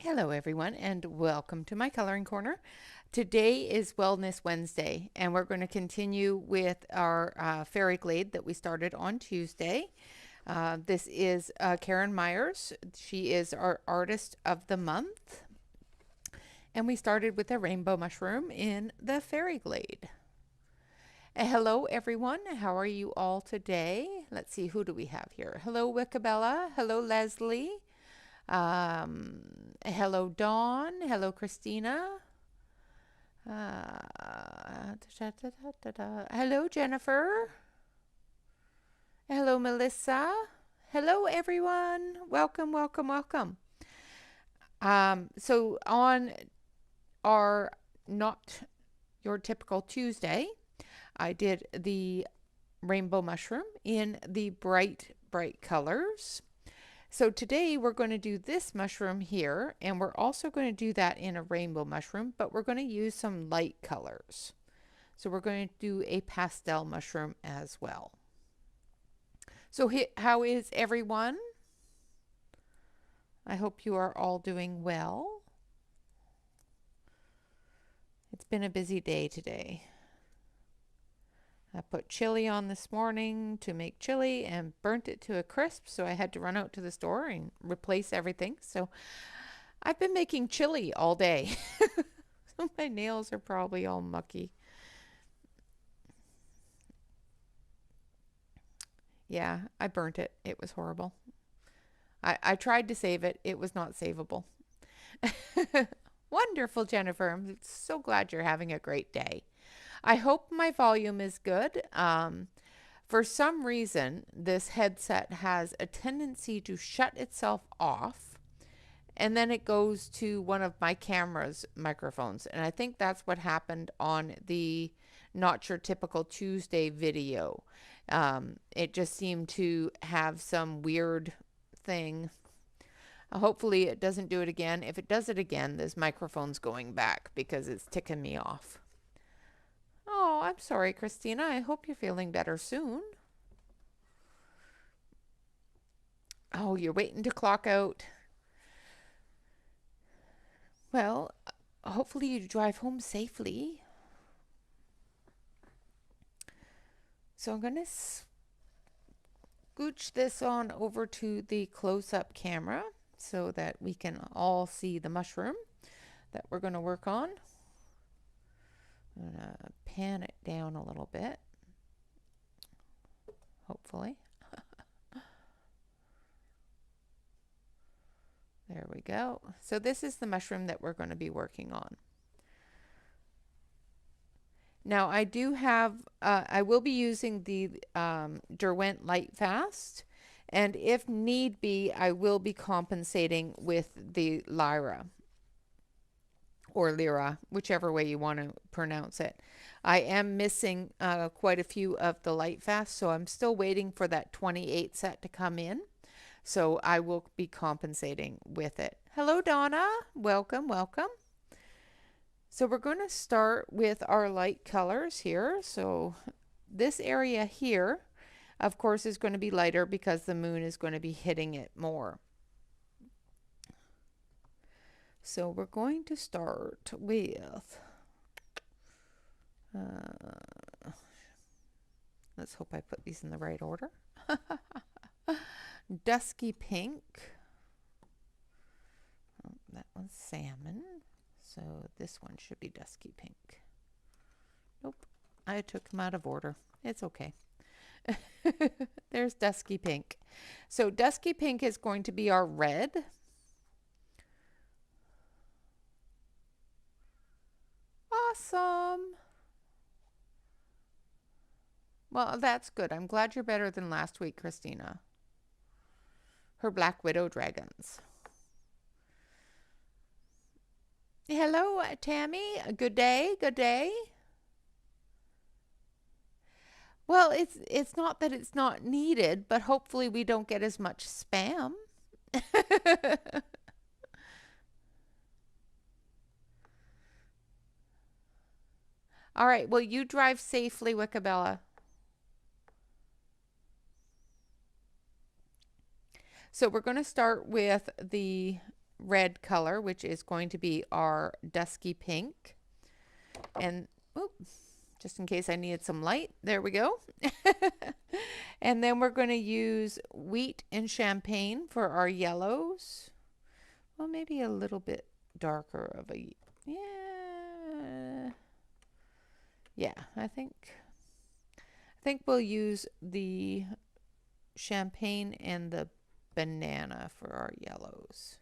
Hello everyone and welcome to my coloring corner. Today is Wellness Wednesday and we're going to continue with our Faerie Glayde that we started on Tuesday. This is Karen Myers. She is our artist of the month. And we started with a rainbow mushroom in the Faerie Glayde. Hello everyone, how are you all today? Let's see, who do we have here? Hello Wickabella, hello Leslie. Hello, Dawn. Hello, Christina. Hello, Jennifer. Hello, Melissa. Hello, everyone. Welcome, welcome, welcome. So on our Not Your Typical Tuesday, I did the rainbow mushroom in the bright, bright colors. So today we're going to do this mushroom here, and we're also going to do that in a rainbow mushroom, but we're going to use some light colors. So we're going to do a pastel mushroom as well. So how is everyone? I hope you are all doing well. It's been a busy day today. I put chili on this morning to make chili and burnt it to a crisp, so I had to run out to the store and replace everything. So I've been making chili all day. So my nails are probably all mucky. Yeah, I burnt it. It was horrible. I tried to save it. It was not savable. Wonderful, Jennifer. I'm so glad you're having a great day. I hope my volume is good. For some reason, this headset has a tendency to shut itself off, and then it goes to one of my camera's microphones. And I think that's what happened on the Not Your Typical Tuesday video. It just seemed to have some weird thing. Hopefully it doesn't do it again. If it does it again, this microphone's going back because it's ticking me off. Oh, I'm sorry, Christina. I hope you're feeling better soon. Oh, you're waiting to clock out. Well, hopefully you drive home safely. So I'm going to scooch this on over to the close-up camera so that we can all see the mushroom that we're going to work on. I'm going to pan it down a little bit, hopefully. There we go. So this is the mushroom that we're going to be working on. Now I do have, I will be using the Derwent Lightfast, and if need be, I will be compensating with the Lyra. Or Lyra, whichever way you want to pronounce it. I am missing quite a few of the Lightfast, so I'm still waiting for that 28 set to come in. So I will be compensating with it. Hello, Donna. Welcome, welcome. So we're going to start with our light colors here. So this area here, of course, is going to be lighter because the moon is going to be hitting it more. So we're going to start with, let's hope I put these in the right order. Dusky pink. Oh, that one's salmon. So this one should be dusky pink. Nope, I took them out of order. It's okay. There's dusky pink. So dusky pink is going to be our red. Awesome. Well, that's good. I'm glad you're better than last week, Christina. Her Black Widow dragons. Hello, Tammy. Good day. Good day. Well, it's not that it's not needed, but hopefully we don't get as much spam. All right, well, you drive safely, Wickabella. So we're going to start with the red color, which is going to be our dusky pink. And just in case I needed some light, there we go. And then we're going to use wheat and champagne for our yellows. Well, maybe a little bit darker of a, yeah, I think we'll use the champagne and the banana for our yellows.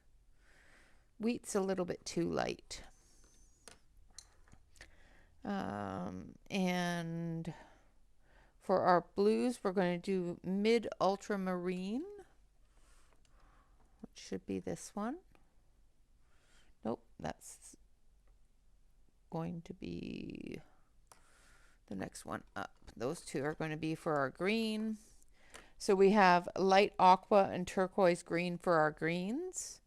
Wheat's a little bit too light. And for our blues, we're going to do mid ultramarine, which should be this one. Nope, that's going to be the next one up. Those two are going to be for our green. So we have light aqua and turquoise green for our greens.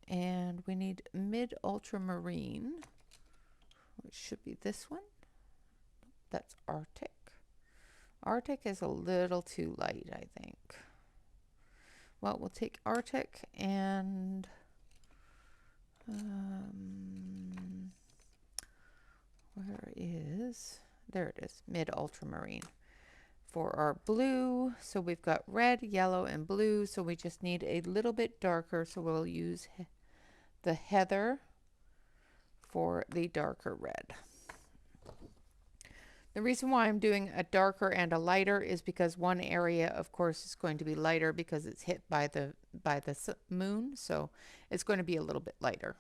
And we need mid ultramarine, which should be this one. That's Arctic. Arctic is a little too light, I think. Well, we'll take Arctic and there it is, mid ultramarine for our blue. So we've got red, yellow, and blue. So we just need a little bit darker. So we'll use the heather for the darker red. The reason why I'm doing a darker and a lighter is because one area, of course, is going to be lighter because it's hit by the moon. So it's going to be a little bit lighter.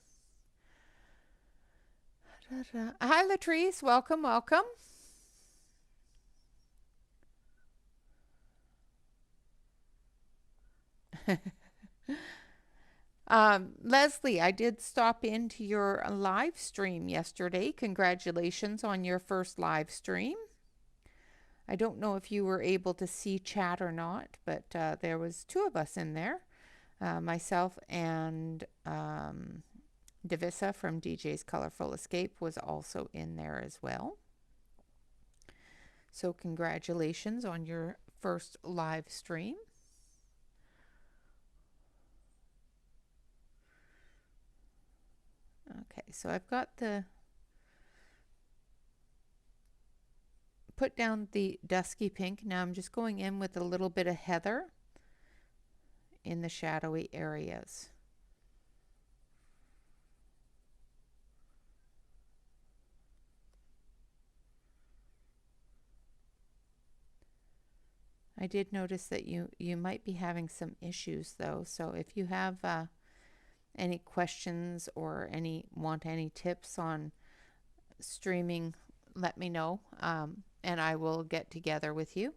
Hi, Latrice. Welcome, welcome. Leslie, I did stop into your live stream yesterday. Congratulations on your first live stream. I don't know if you were able to see chat or not, but there was two of us in there. Myself and Davissa from DJ's Colorful Escape was also in there as well. So congratulations on your first live stream. Okay, so I've got put down the dusky pink. Now I'm just going in with a little bit of heather in the shadowy areas. I did notice that you might be having some issues though, so if you have any questions or want any tips on streaming, let me know, and I will get together with you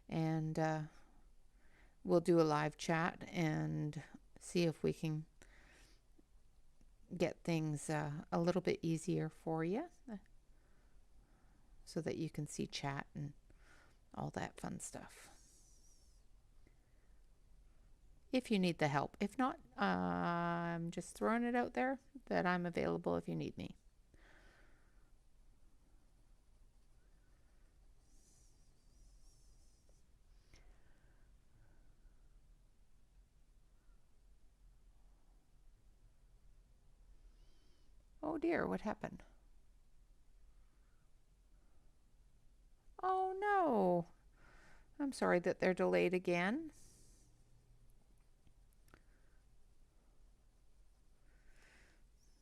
and we'll do a live chat and see if we can get things a little bit easier for you so that you can see chat and all that fun stuff. If you need the help. If not, I'm just throwing it out there that I'm available if you need me. Oh dear, what happened? Oh no. I'm sorry that they're delayed again.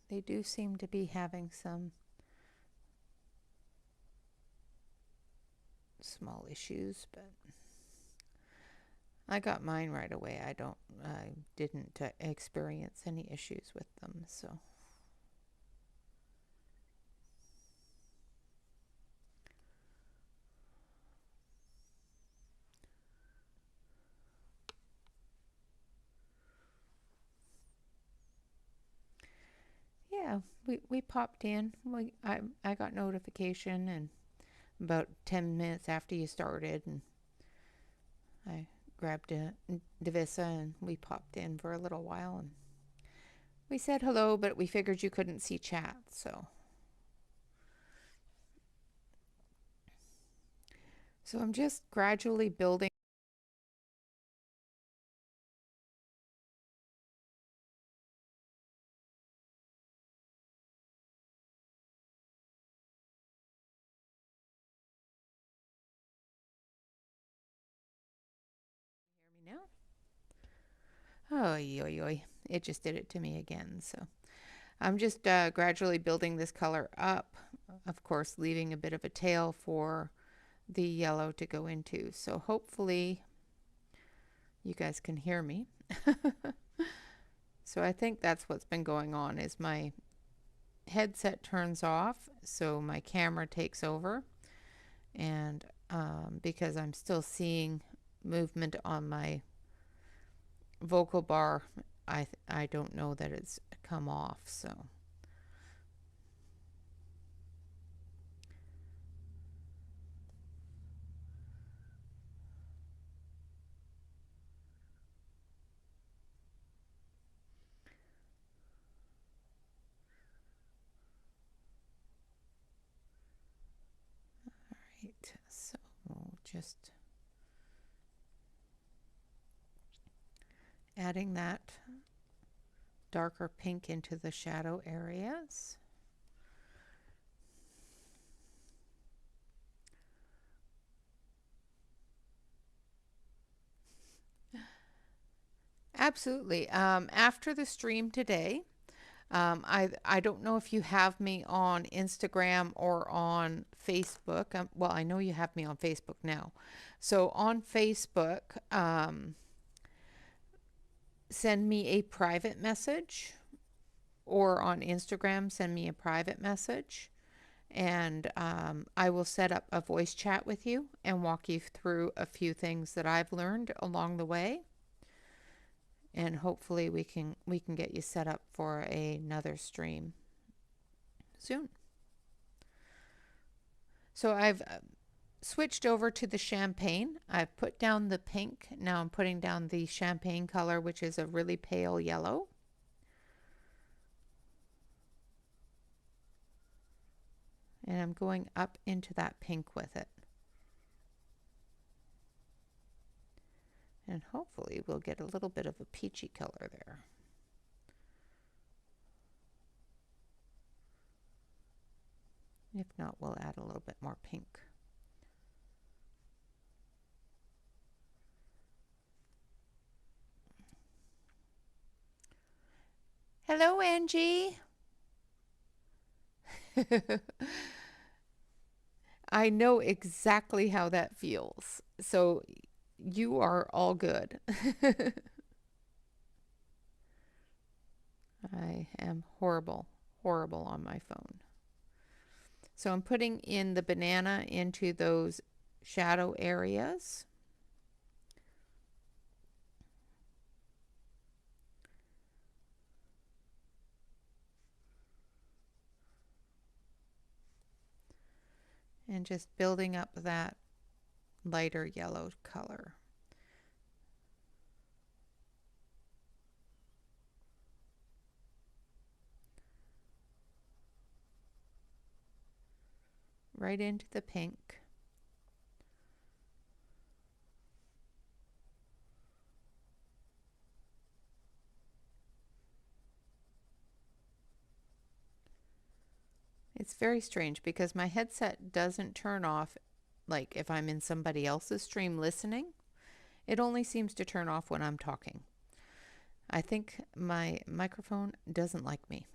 They do seem to be having some small issues, but I got mine right away. I didn't experience any issues with them, so. Yeah, we popped in. I got notification and about 10 minutes after you started, and I grabbed Davissa and we popped in for a little while and we said hello, but we figured you couldn't see chat, so. So I'm just gradually building now. Oh, yoy, yoy. It just did it to me again. So I'm just gradually building this color up, of course, leaving a bit of a tail for the yellow to go into. So hopefully you guys can hear me. So I think that's what's been going on is my headset turns off, so my camera takes over. And because I'm still seeing movement on my vocal bar, I don't know that it's come off. So right, so just adding that darker pink into the shadow areas. Absolutely. After the stream today, I don't know if you have me on Instagram or on Facebook. Well, I know you have me on Facebook now. So on Facebook, send me a private message, or on Instagram, send me a private message. And I will set up a voice chat with you and walk you through a few things that I've learned along the way. And hopefully we can get you set up for another stream soon. So I've switched over to the champagne. I've put down the pink. Now I'm putting down the champagne color, which is a really pale yellow. And I'm going up into that pink with it. And hopefully we'll get a little bit of a peachy color there. If not, we'll add a little bit more pink. Hello, Angie. I know exactly how that feels. So you are all good. I am horrible, horrible on my phone. So I'm putting in the banana into those shadow areas. And just building up that lighter yellow color. Right into the pink. It's very strange because my headset doesn't turn off like if I'm in somebody else's stream listening. It only seems to turn off when I'm talking. I think my microphone doesn't like me.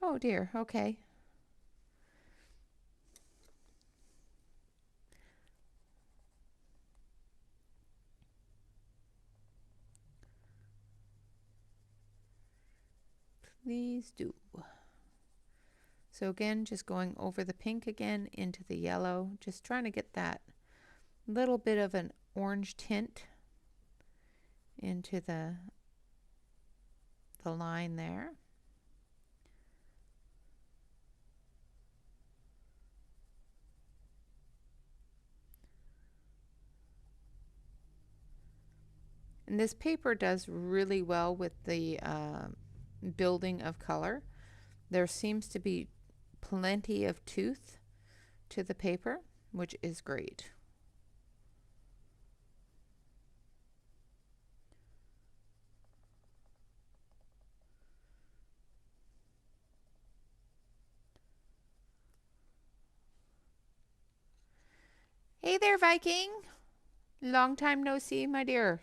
Oh dear, okay. Please do. So again, just going over the pink again into the yellow, just trying to get that little bit of an orange tint into the line there. And this paper does really well with the building of color. There seems to be plenty of tooth to the paper, which is great. Hey there, Viking. Long time no see, my dear.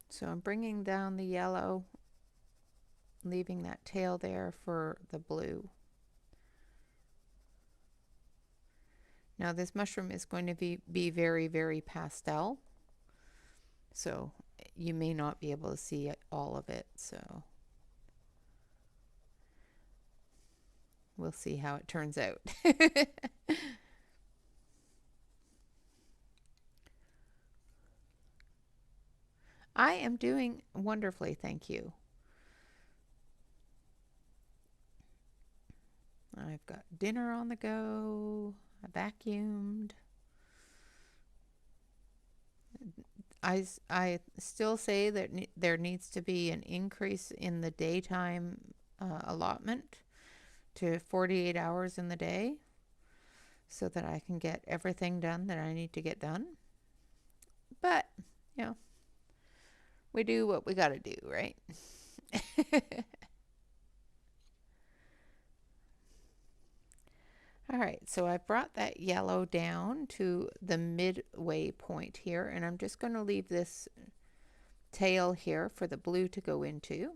So I'm bringing down the yellow, leaving that tail there for the blue. Now this mushroom is going to be very, very pastel. So you may not be able to see all of it. So we'll see how it turns out. I am doing wonderfully, thank you. I've got dinner on the go. I vacuumed. I still say that there needs to be an increase in the daytime allotment to 48 hours in the day so that I can get everything done that I need to get done. But, you know, we do what we got to do, right? All right, so I brought that yellow down to the midway point here, and I'm just going to leave this tail here for the blue to go into.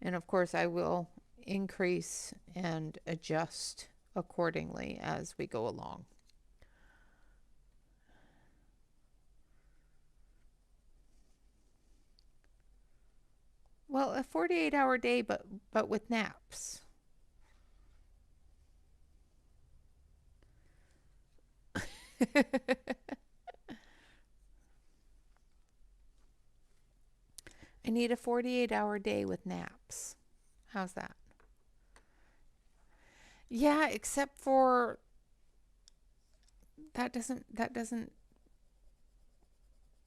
And of course, I will increase and adjust accordingly as we go along. Well, a 48-hour day, but with naps. I need a 48-hour day with naps. How's that? Yeah, except for that doesn't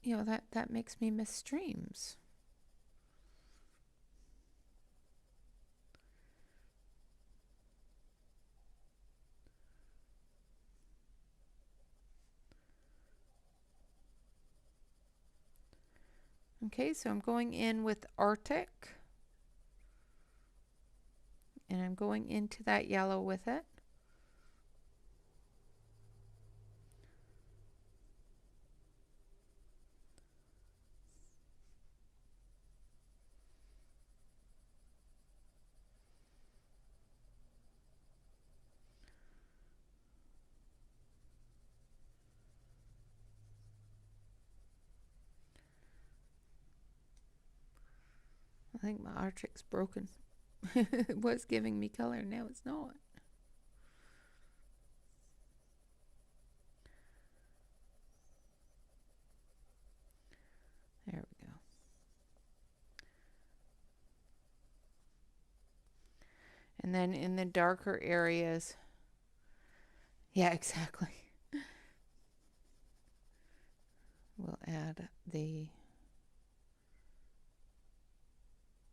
that makes me miss streams. Okay, so I'm going in with Arctic, and I'm going into that yellow with it. I think my Arctic's broken. It was giving me color, now it's not. There we go. And then in the darker areas, yeah, exactly. We'll add the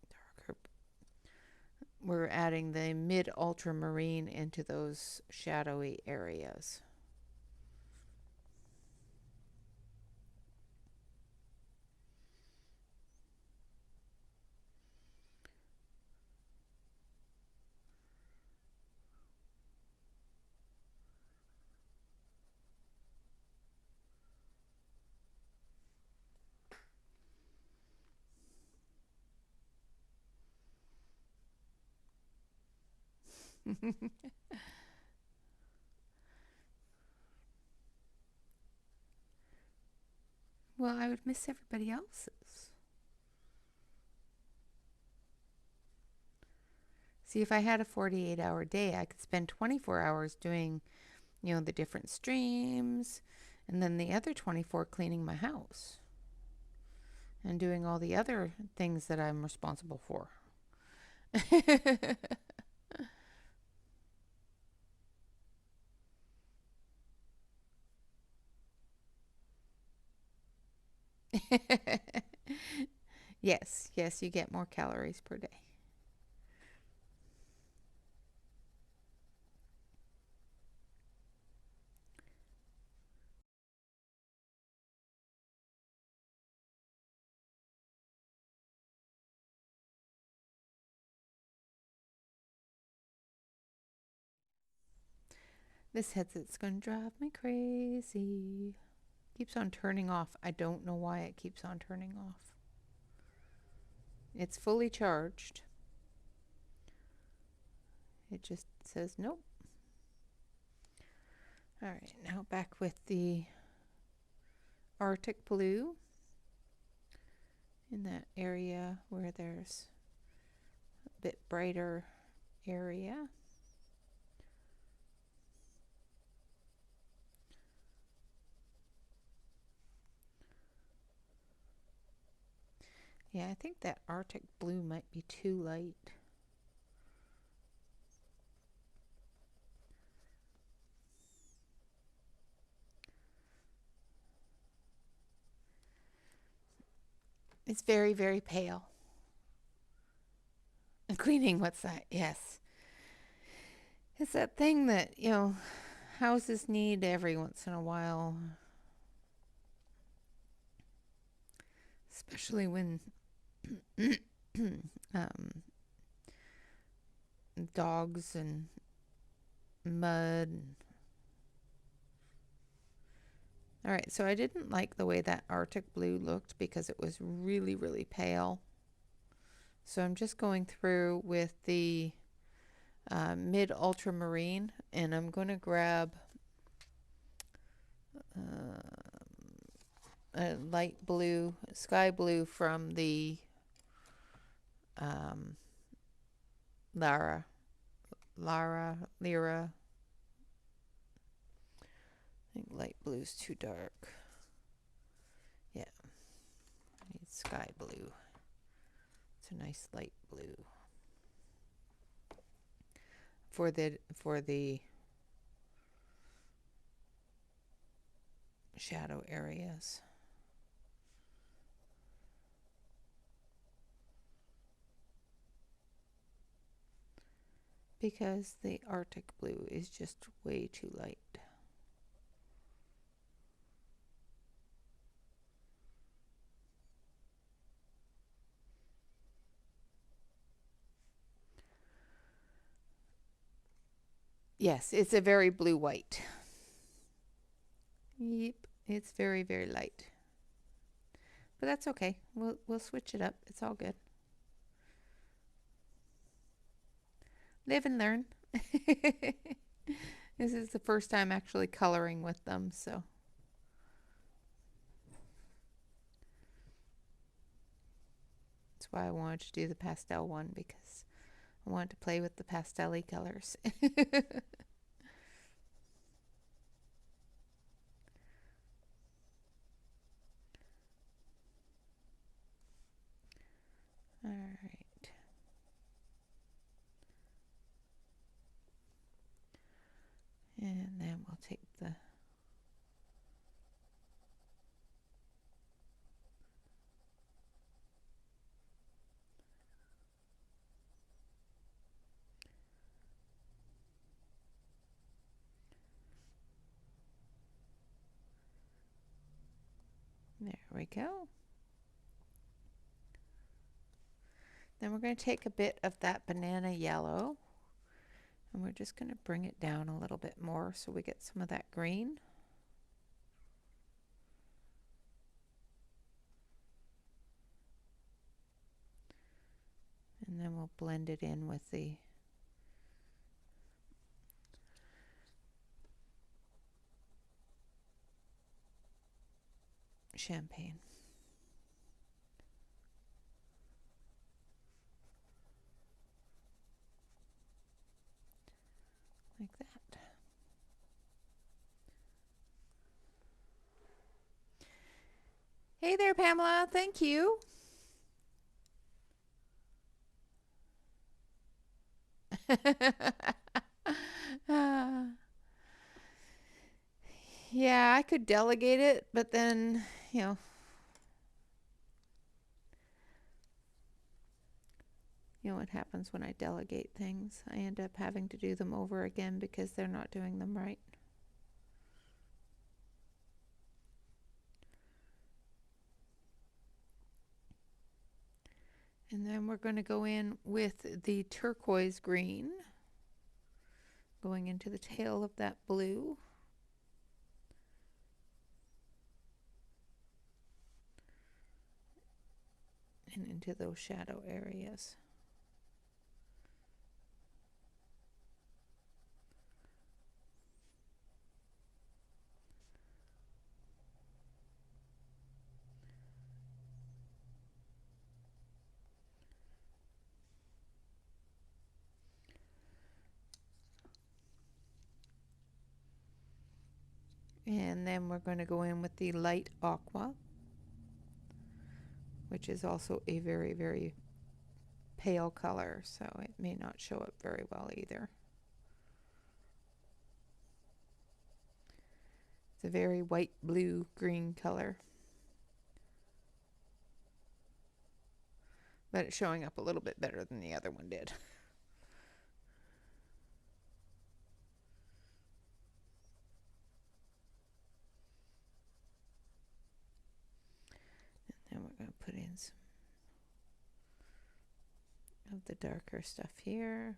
darker. We're adding the mid ultramarine into those shadowy areas. Well, I would miss everybody else's. See, if I had a 48-hour day, I could spend 24 hours doing, the different streams, and then the other 24 cleaning my house and doing all the other things that I'm responsible for. Yes, yes, you get more calories per day. This headset's going to drive me crazy. Keeps on turning off. I don't know why it keeps on turning off. It's fully charged. It just says nope. All right, now back with the Arctic blue in that area where there's a bit brighter area. Yeah, I think that Arctic blue might be too light. It's very, very pale. Cleaning, what's that? Yes. It's that thing that, you know, houses need every once in a while. Especially when dogs and mud. All right, so I didn't like the way that Arctic blue looked because it was really, really pale. So I'm just going through with the mid ultramarine, and I'm going to grab a light blue, sky blue from the Lyra. I think light blue's too dark. Yeah, I need sky blue. It's a nice light blue for the shadow areas. Because the Arctic blue is just way too light. Yes, it's a very blue-white. Yep, it's very, very light. But that's okay. We'll switch it up. It's all good. Live and learn. This is the first time actually coloring with them, so. That's why I wanted to do the pastel one, because I wanted to play with the pastel-y colors. All right. And then we'll take the there we go. Then we're going to take a bit of that banana yellow, and we're just going to bring it down a little bit more so we get some of that green. And then we'll blend it in with the champagne. Like that. Hey there, Pamela. Thank you. Yeah, I could delegate it, but then, you know what happens when I delegate things. I end up having to do them over again because they're not doing them right. And then we're going to go in with the turquoise green. going into the tail of that blue. And into those shadow areas. And then we're going to go in with the light aqua, which is also a very, very pale color, so it may not show up very well either. It's a very white, blue, green color. But it's showing up a little bit better than the other one did. And then we're going to put in some of the darker stuff here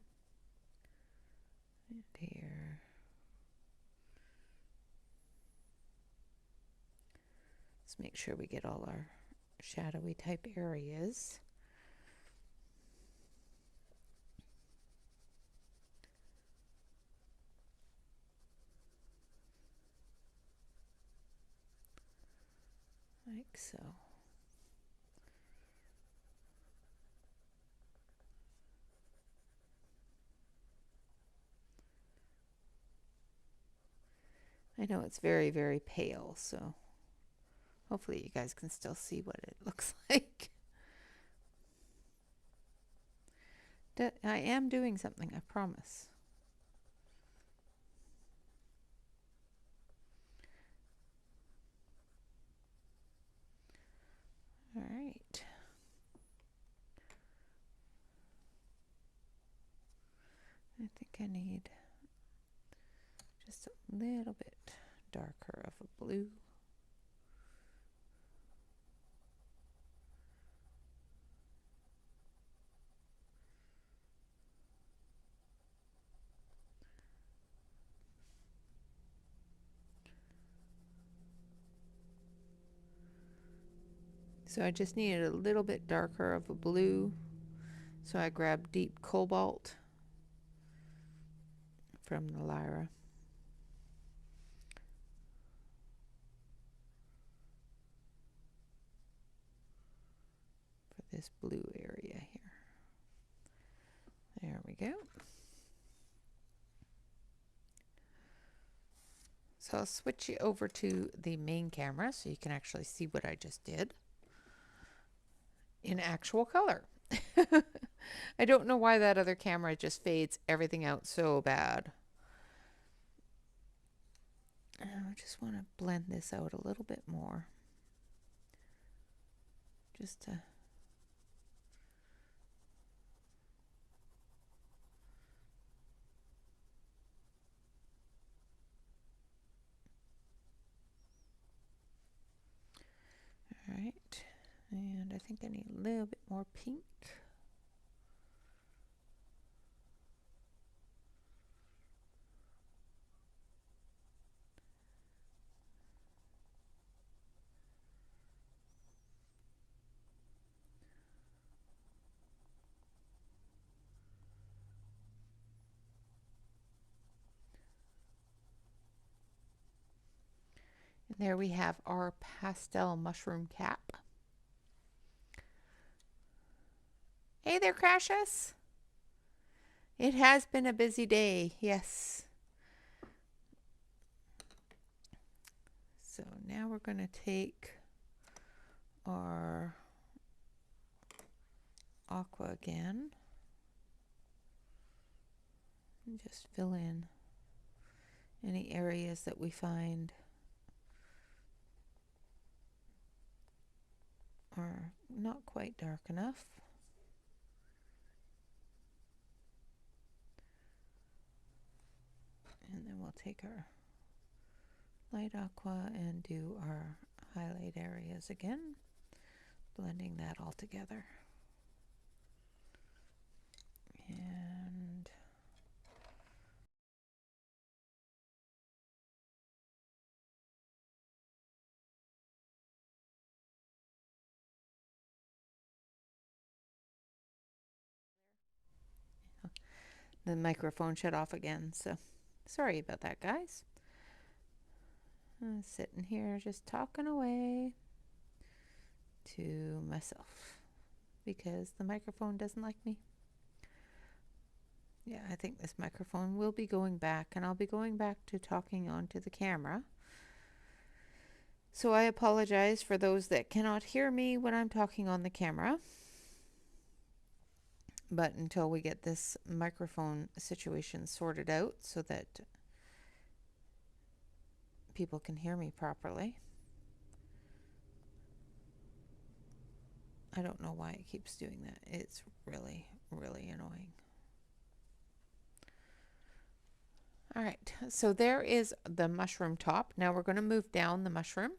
and here. Let's make sure we get all our shadowy type areas. Like so. I know it's very, very pale, so hopefully you guys can still see what it looks like. I am doing something, I promise. All right. I think I need just a little bit darker of a blue. So I just needed a little bit darker of a blue. So I grabbed deep cobalt from the Lyra. For this blue area here. There we go. So I'll switch you over to the main camera so you can actually see what I just did in actual color. I don't know why that other camera just fades everything out so bad. I just want to blend this out a little bit more. Just to all right, and I think I need a little bit more pink. And there we have our pastel mushroom cap. Hey there, Crassus. It has been a busy day, yes. So now we're going to take our aqua again and just fill in any areas that we find are not quite dark enough. And then we'll take our light aqua and do our highlight areas again, blending that all together. And the microphone shut off again, so sorry about that, guys. I'm sitting here just talking away to myself because the microphone doesn't like me. Yeah, I think this microphone will be going back, and I'll be going back to talking onto the camera. So I apologize for those that cannot hear me when I'm talking on the camera. But until we get this microphone situation sorted out so that people can hear me properly. I don't know why it keeps doing that. It's really, really annoying. All right, so there is the mushroom top. Now we're going to move down the mushroom.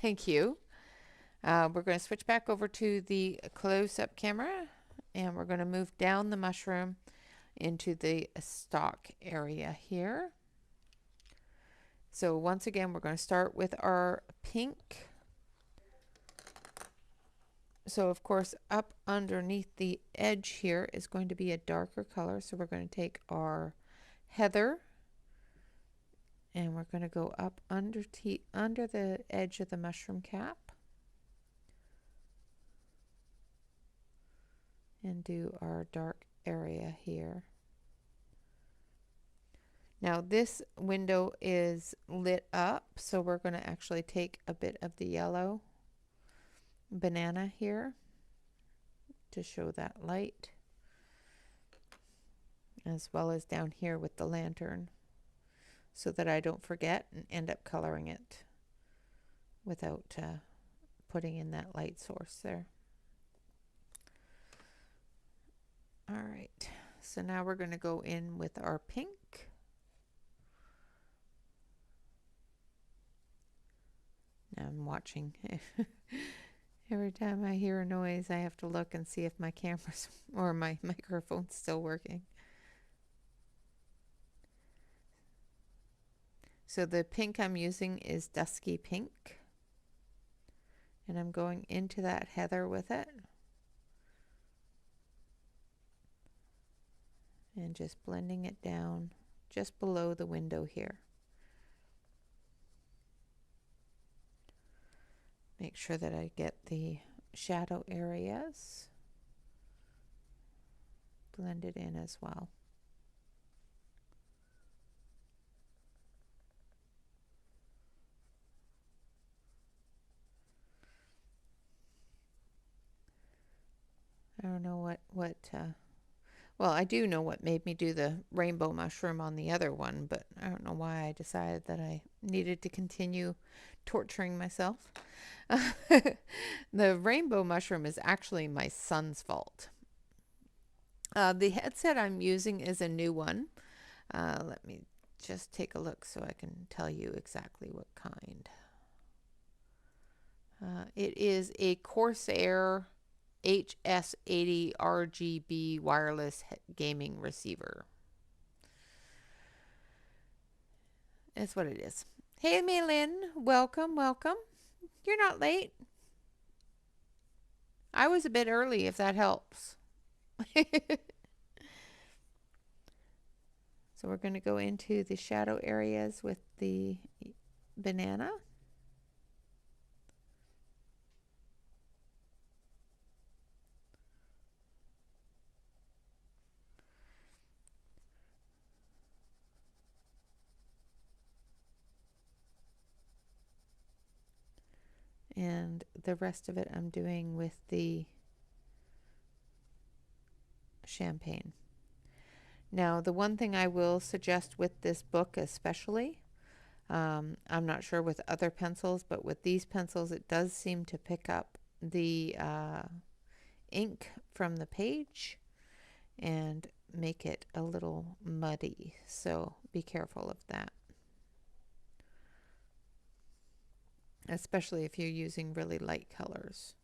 Thank you. We're going to switch back over to the close-up camera, and we're going to move down the mushroom into the stalk area here. So once again, we're going to start with our pink. So of course, up underneath the edge here is going to be a darker color. So we're going to take our heather and we're going to go up under the edge of the mushroom cap and do our dark area here. Now this window is lit up, so we're going to actually take a bit of the yellow banana here to show that light, as well as down here with the lantern, so that I don't forget and end up coloring it without putting in that light source there. All right, so now we're going to go in with our pink. Now I'm watching. Every time I hear a noise, I have to look and see if my camera's or my microphone's still working. So the pink I'm using is Dusky Pink. And I'm going into that heather with it. And just blending it down just below the window here. Make sure that I get the shadow areas blended in as well. I don't know well, I do know what made me do the rainbow mushroom on the other one, but I don't know why I decided that I needed to continue torturing myself. The rainbow mushroom is actually my son's fault. The headset I'm using is a new one. Let me just take a look so I can tell you exactly what kind. It is a Corsair HS80 RGB wireless gaming receiver. That's what it is. Hey, Maylin, welcome, welcome. You're not late. I was a bit early, if that helps. So we're going to go into the shadow areas with the banana. And the rest of it I'm doing with the champagne. Now, the one thing I will suggest with this book especially, I'm not sure with other pencils, but with these pencils it does seem to pick up the ink from the page and make it a little muddy, so be careful of that. Especially if you're using really light colors.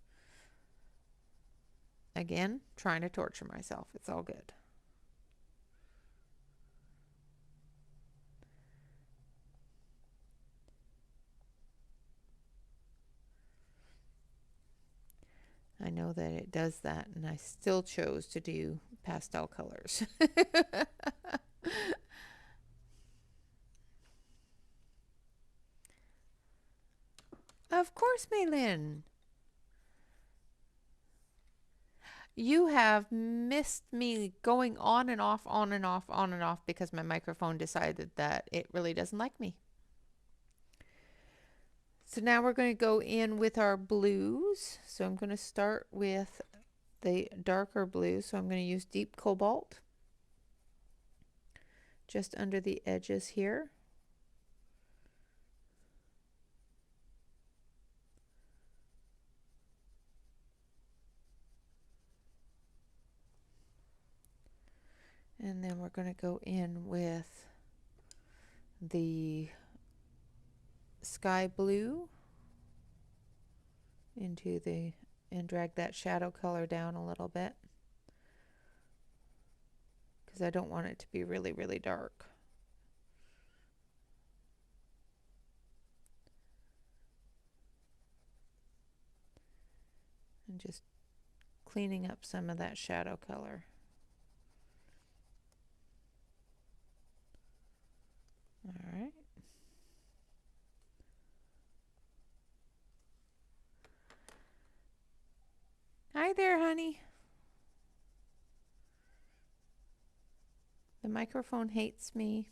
Again, trying to torture myself. It's all good. I know that it does that, and I still chose to do pastel colors. Of course, Maylin. You have missed me going on and off, on and off, on and off because my microphone decided that it really doesn't like me. So now we're going to go in with our blues. So I'm going to start with the darker blue. So I'm going to use deep cobalt just under the edges here. And then we're going to go in with the sky blue into the, and drag that shadow color down a little bit because I don't want it to be really, really dark. And just cleaning up some of that shadow color. All right. Hi there, honey. The microphone hates me.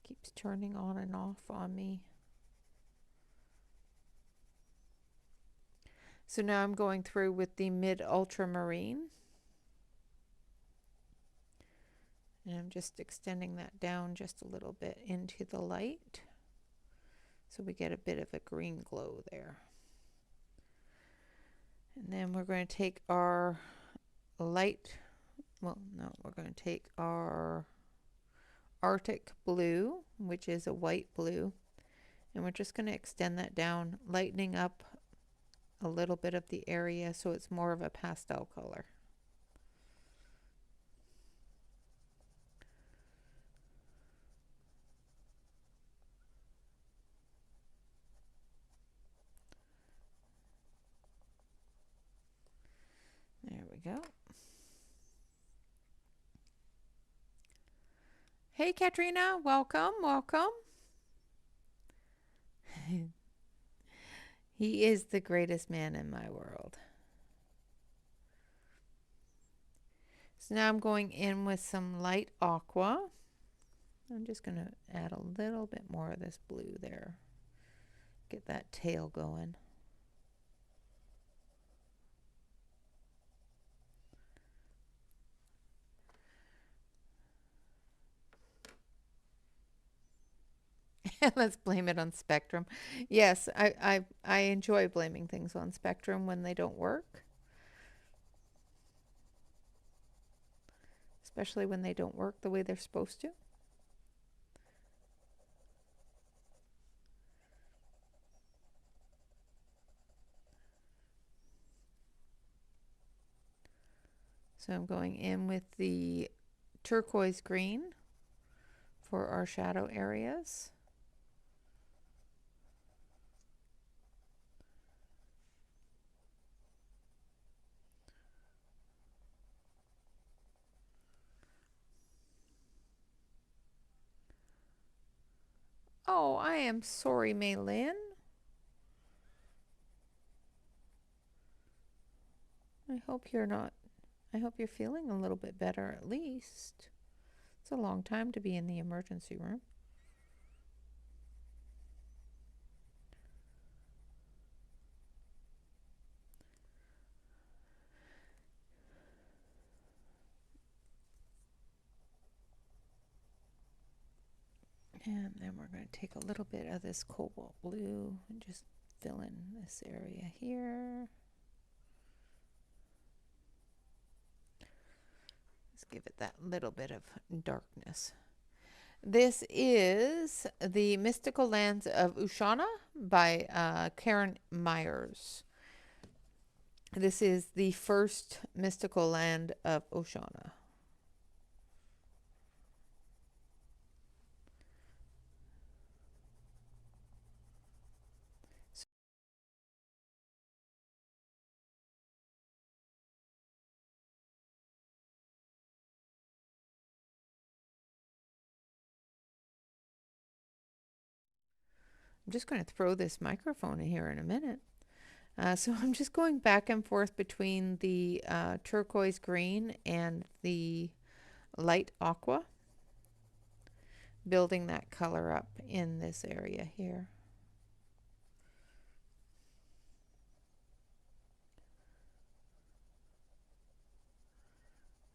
Keeps turning on and off on me. So now I'm going through with the mid ultramarine. And I'm just extending that down just a little bit into the light. So we get a bit of a green glow there. And then we're going to take our light, well, no, we're going to take our Arctic blue, which is a white blue, and we're just going to extend that down, lightening up a little bit of the area so it's more of a pastel color. There we go. Hey, Katrina, welcome, welcome. He is the greatest man in my world. So now I'm going in with some light aqua. I'm just going to add a little bit more of this blue there. Get that tail going. Let's blame it on Spectrum. Yes, I enjoy blaming things on Spectrum when they don't work. Especially when they don't work the way they're supposed to. So I'm going in with the turquoise green for our shadow areas. Oh, I am sorry, Maylin. I hope you're feeling a little bit better at least. It's a long time to be in the emergency room. And then we're going to take a little bit of this cobalt blue and just fill in this area here. Let's give it that little bit of darkness. This is the Mystical Lands of Uchana by Karen Myers. This is the first mystical land of Uchana. I'm just going to throw this microphone in here in a minute. So I'm just going back and forth between the turquoise green and the light aqua, building that color up in this area here.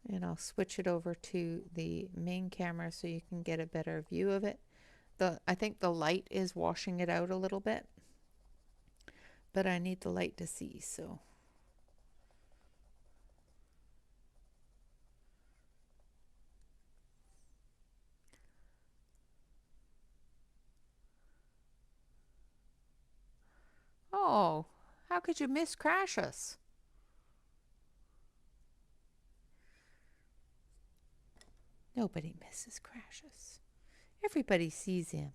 And I'll switch it over to the main camera so you can get a better view of it. I think the light is washing it out a little bit, but I need the light to see, so. Oh, how could you miss Crassus? Nobody misses Crassus. Everybody sees him.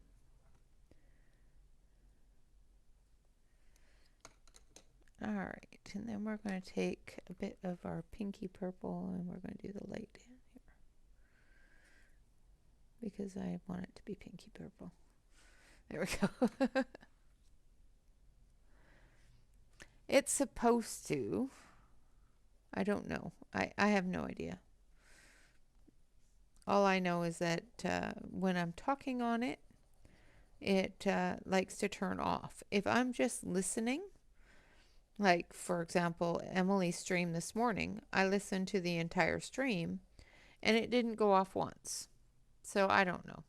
All right, and then we're going to take a bit of our pinky purple and we're going to do the light down here because I want it to be pinky purple. There we go. It's supposed to. I don't know. I have no idea. All I know is that when I'm talking on it, it likes to turn off. If I'm just listening, like for example, Emily's stream this morning, I listened to the entire stream and it didn't go off once. So I don't know.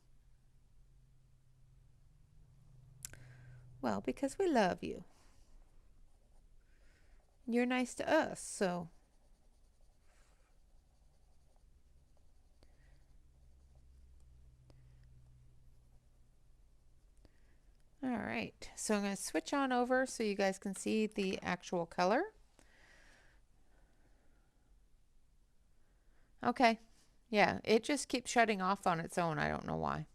Well, because we love you. You're nice to us, so. All right, so I'm going to switch on over so you guys can see the actual color. Okay, yeah, it just keeps shutting off on its own. I don't know why.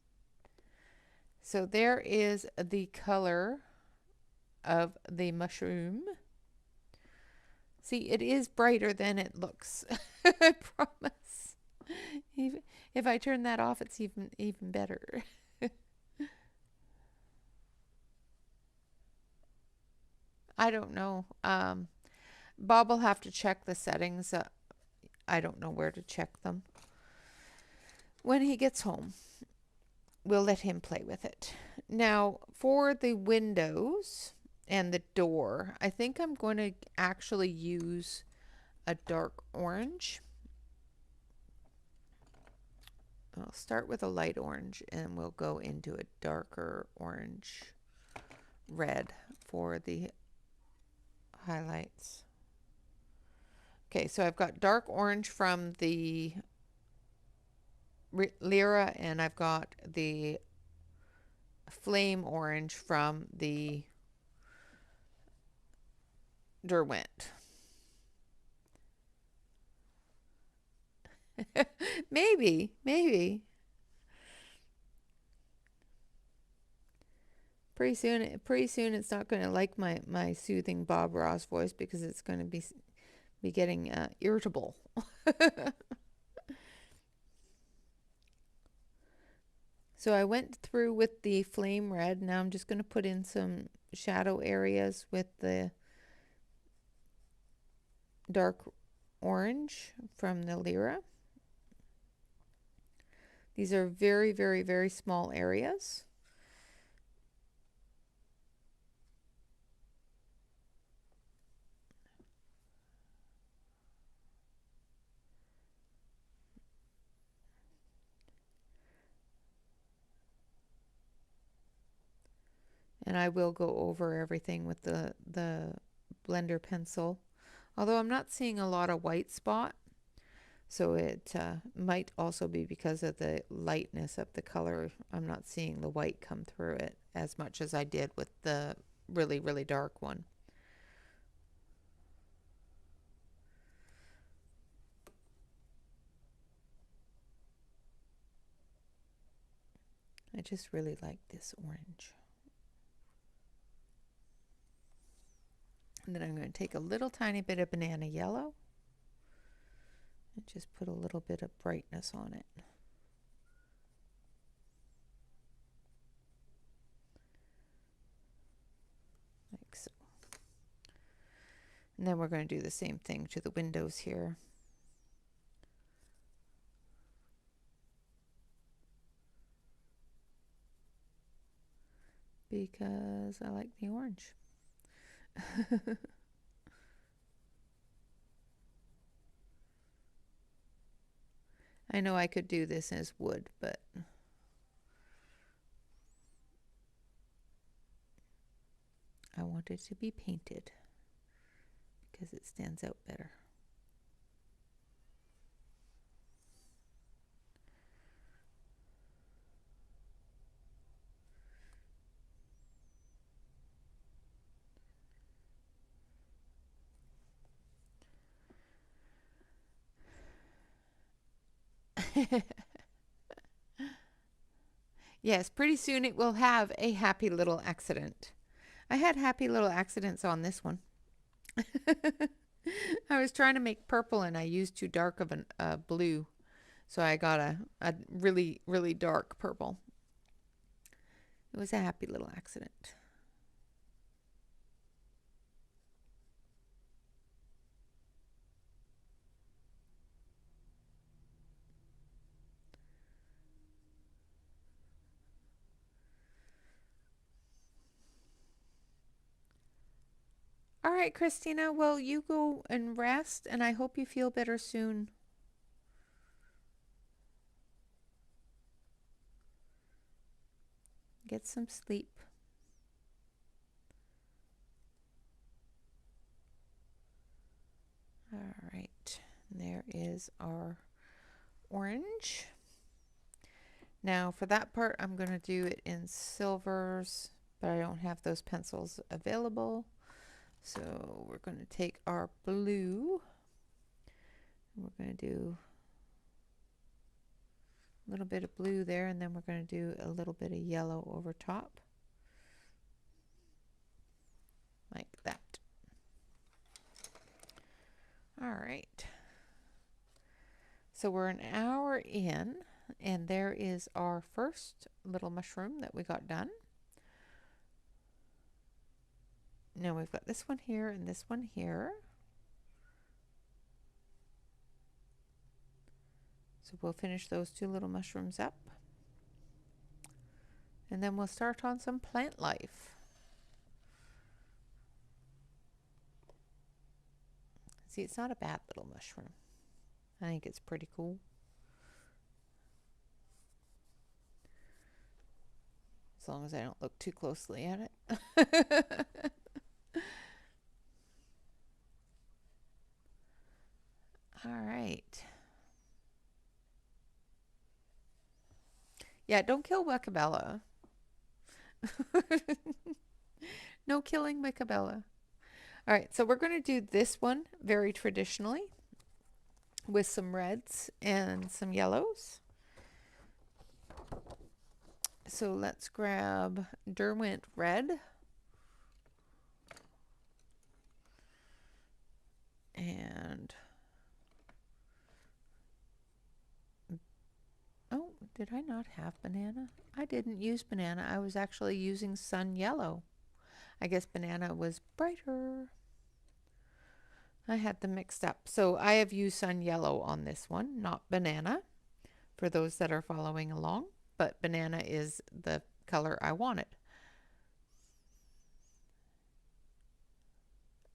So there is the color of the mushroom. See, it is brighter than it looks. I promise. Even if I turn that off, it's even better. I don't know. Bob will have to check the settings. I don't know where to check them. When he gets home, we'll let him play with it. Now, for the windows and the door, I think I'm going to actually use a dark orange. I'll start with a light orange and we'll go into a darker orange red for the highlights. Okay, so I've got dark orange from the Lyra and I've got the flame orange from the Derwent. Maybe. Pretty soon it's not going to like my soothing Bob Ross voice because it's going to be getting irritable. So I went through with the flame red. Now I'm just going to put in some shadow areas with the dark orange from the Lyra. These are very, very, very small areas. And I will go over everything with the blender pencil. Although I'm not seeing a lot of white spot. So it might also be because of the lightness of the color. I'm not seeing the white come through it as much as I did with the really, really dark one. I just really like this orange. And then I'm going to take a little tiny bit of banana yellow and just put a little bit of brightness on it. And then we're going to do the same thing to the windows here. Because I like the orange. I know I could do this as wood, but I want it to be painted because it stands out better. Yes, pretty soon it will have a happy little accident. I had happy little accidents on this one. I was trying to make purple and I used too dark of a blue. So I got a really, really dark purple. It was a happy little accident. All right, Christina, well, you go and rest, and I hope you feel better soon. Get some sleep. All right, there is our orange. Now for that part, I'm going to do it in silvers, but I don't have those pencils available. So we're going to take our blue. We're going to do a little bit of blue there, and then we're going to do a little bit of yellow over top. Like that. All right. So we're an hour in, and there is our first little mushroom that we got done. Now we've got this one here and this one here. So we'll finish those two little mushrooms up. And then we'll start on some plant life. See, it's not a bad little mushroom. I think it's pretty cool. As long as I don't look too closely at it. All right. Yeah, don't kill Wicabella. No killing Wicabella. All right, so we're going to do this one very traditionally with some reds and some yellows. So let's grab Derwent Red. And oh, did I not have banana? I didn't use banana. I was actually using sun yellow. I guess banana was brighter. I had them mixed up. So I have used sun yellow on this one, not banana, for those that are following along. But banana is the color I wanted.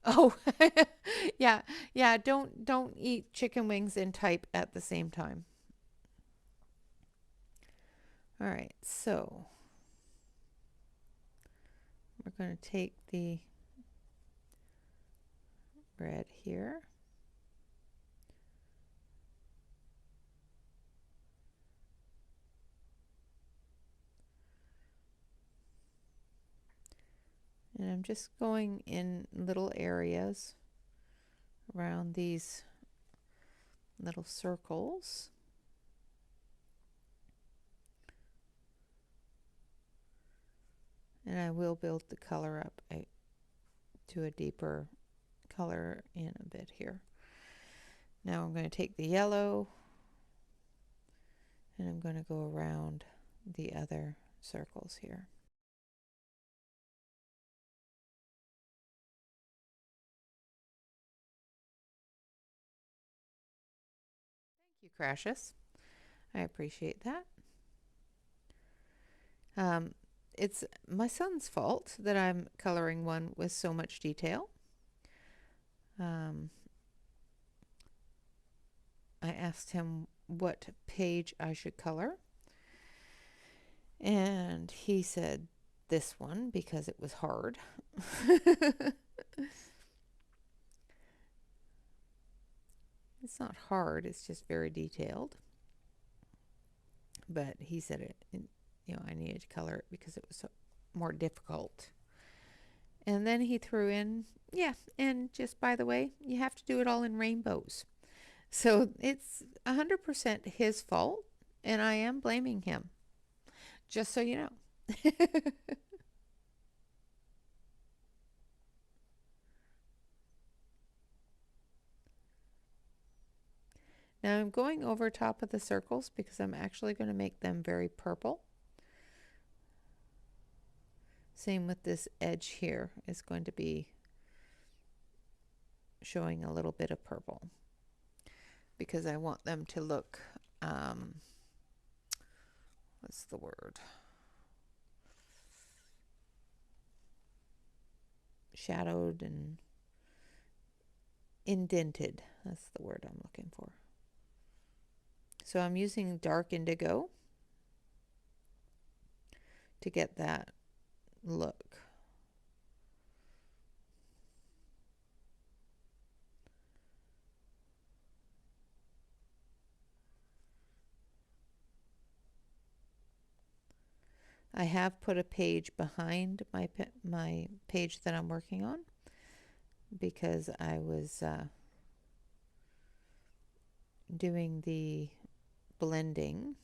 Oh, yeah, yeah. Don't eat chicken wings and type at the same time. All right, so we're going to take the red here. And I'm just going in little areas around these little circles. And I will build the color up to a deeper color in a bit here. Now I'm going to take the yellow and I'm going to go around the other circles here. precious. I appreciate that. It's my son's fault that I'm coloring one with so much detail. I asked him what page I should color, and he said this one because it was hard. It's not hard, it's just very detailed. But he said I needed to color it because it was so more difficult. And then he threw in, yeah, and just by the way, you have to do it all in rainbows. So it's 100% his fault, and I am blaming him, just so you know. Now I'm going over top of the circles because I'm actually going to make them very purple. Same with this edge here is going to be showing a little bit of purple because I want them to look, what's the word? Shadowed and indented. That's the word I'm looking for. So I'm using dark indigo to get that look. I have put a page behind my page that I'm working on because I was doing the blending,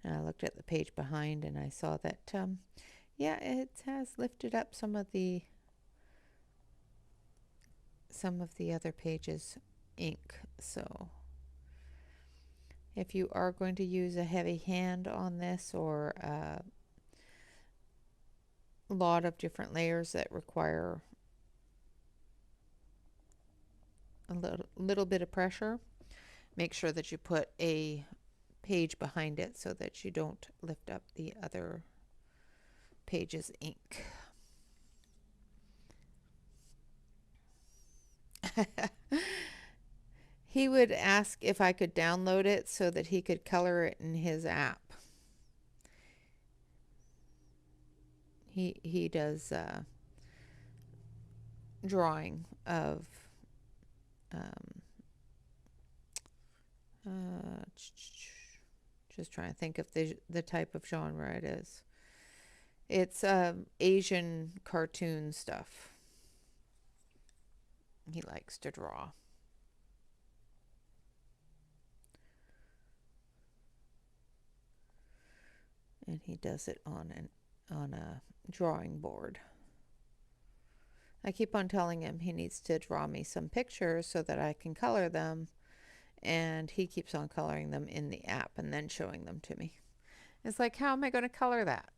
and I looked at the page behind and I saw that yeah, it has lifted up some of the other pages ink. So if you are going to use a heavy hand on this, or a lot of different layers that require a little bit of pressure, make sure that you put a page behind it so that you don't lift up the other page's ink. He would ask if I could download it so that he could color it in his app. He does drawing of just trying to think of the type of genre it is. It's Asian cartoon stuff. He likes to draw. And he does it on a drawing board. I keep on telling him he needs to draw me some pictures so that I can color them, and he keeps on coloring them in the app and then showing them to me. It's like, how am I going to color that?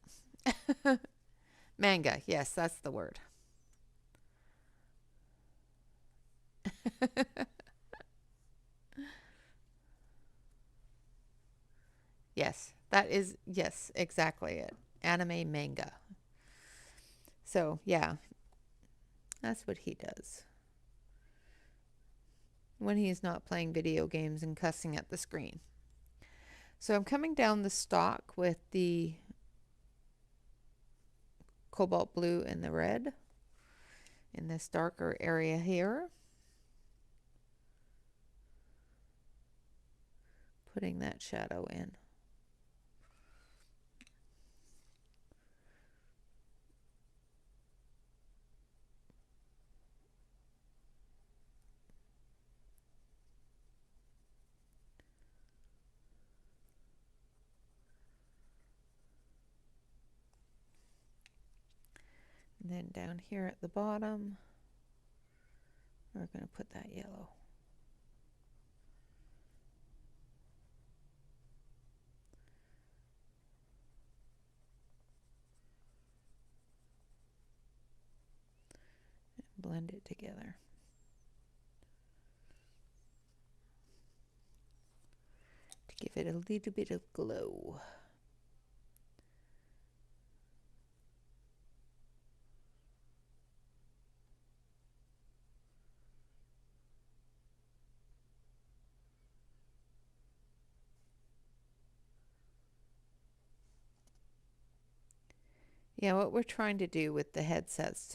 Manga, yes, that's the word. Yes, that is, yes, exactly it. Anime manga. So, yeah, that's what he does when he's not playing video games and cussing at the screen. So I'm coming down the stalk with the cobalt blue and the red in this darker area here. Putting that shadow in. And then down here at the bottom, we're going to put that yellow. And blend it together. give it a little bit of glow. Yeah, what we're trying to do with the headsets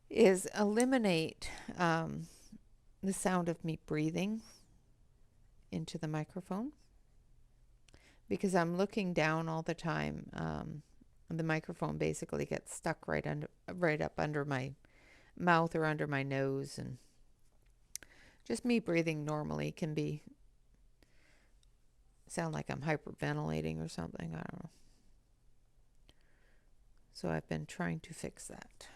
is eliminate the sound of me breathing into the microphone, because I'm looking down all the time. The microphone basically gets stuck right up under my mouth or under my nose, and just me breathing normally can sound like I'm hyperventilating or something. I don't know. So I've been trying to fix that.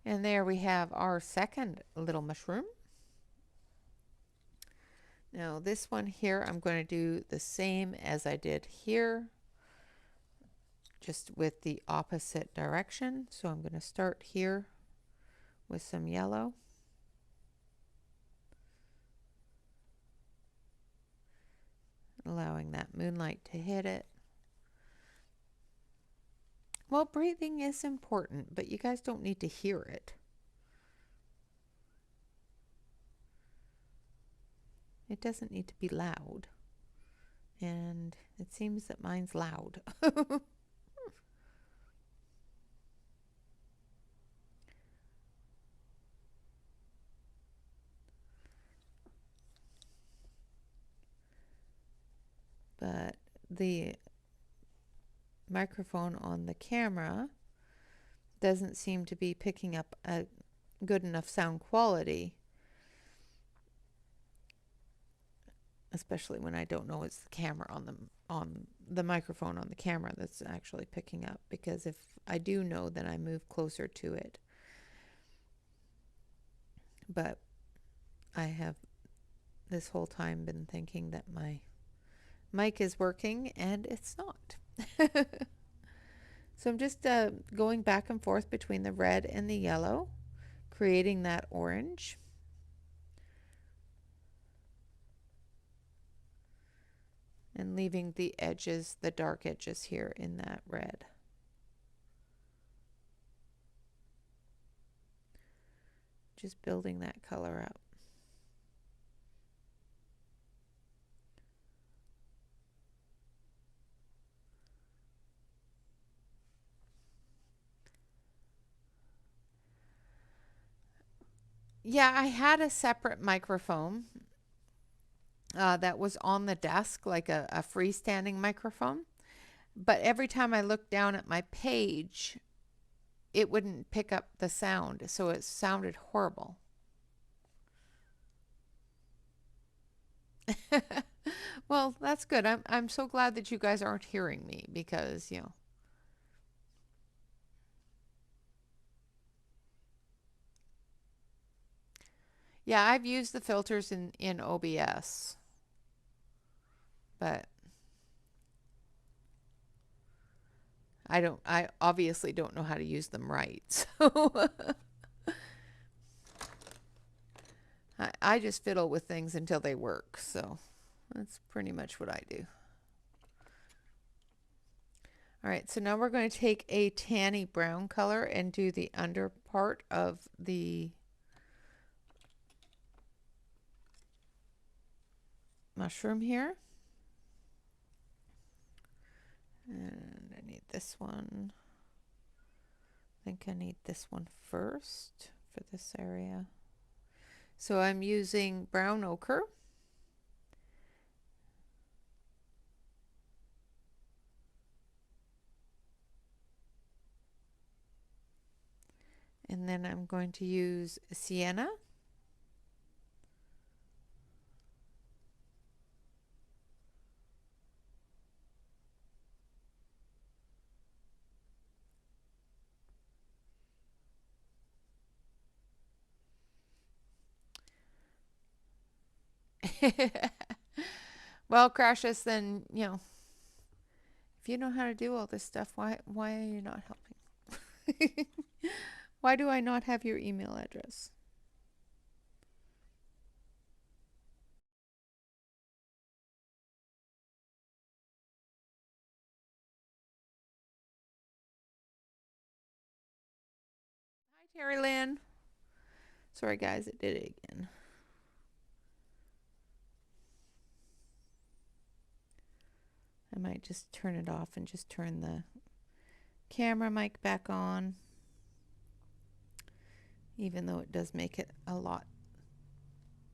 And there we have our second little mushroom. Now this one here, I'm going to do the same as I did here, just with the opposite direction. So I'm going to start here with some yellow. Allowing that moonlight to hit it. Well, breathing is important, but you guys don't need to hear it. It doesn't need to be loud. And it seems that mine's loud. But the microphone on the camera doesn't seem to be picking up a good enough sound quality, especially when I don't know it's the camera on the microphone on the camera that's actually picking up, because if I do know, then I move closer to it. But I have this whole time been thinking that my mic is working, and it's not. So I'm just going back and forth between the red and the yellow, creating that orange. And leaving the edges, the dark edges here in that red. Just building that color up. Yeah, I had a separate microphone that was on the desk, like a freestanding microphone. But every time I looked down at my page, it wouldn't pick up the sound, so it sounded horrible. Well, that's good. I'm so glad that you guys aren't hearing me, because, you know. Yeah, I've used the filters in OBS, but I obviously don't know how to use them right. So I just fiddle with things until they work. So that's pretty much what I do. All right, so now we're going to take a tanny brown color and do the under part of the mushroom here. And I need this one. I think I need this one first for this area. So I'm using brown ochre. And then I'm going to use sienna. Well, Crashes, then, you know, if you know how to do all this stuff, why are you not helping? Why do I not have your email address? Carrie Lynn. Sorry guys, it did it again. I might just turn it off and just turn the camera mic back on, even though it does make it a lot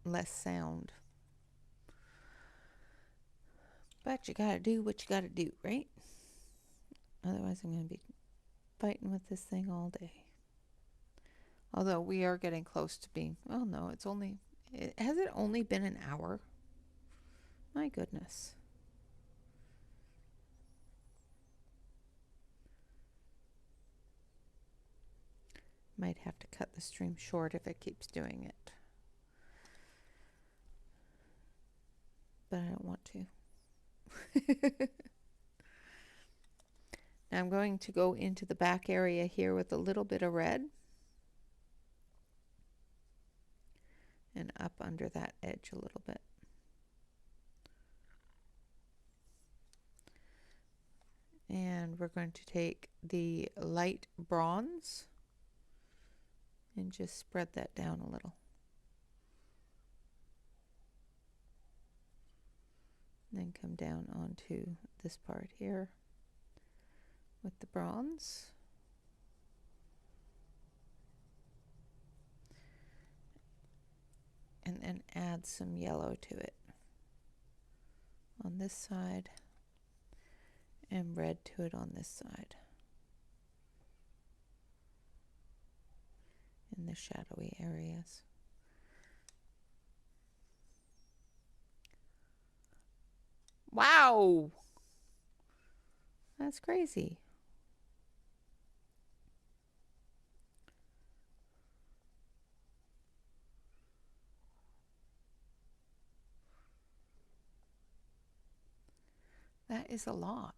less sound. But you gotta do what you gotta do, right? Otherwise I'm gonna be fighting with this thing all day. Although we are getting close to being, oh no, it's only, has it only been an hour? My goodness. Might have to cut the stream short if it keeps doing it. But I don't want to. Now I'm going to go into the back area here with a little bit of red. And up under that edge a little bit. And we're going to take the light bronze and just spread that down a little. Then come down onto this part here with the bronze. And then add some yellow to it on this side and red to it on this side in the shadowy areas. Wow! That's crazy. That is a lot.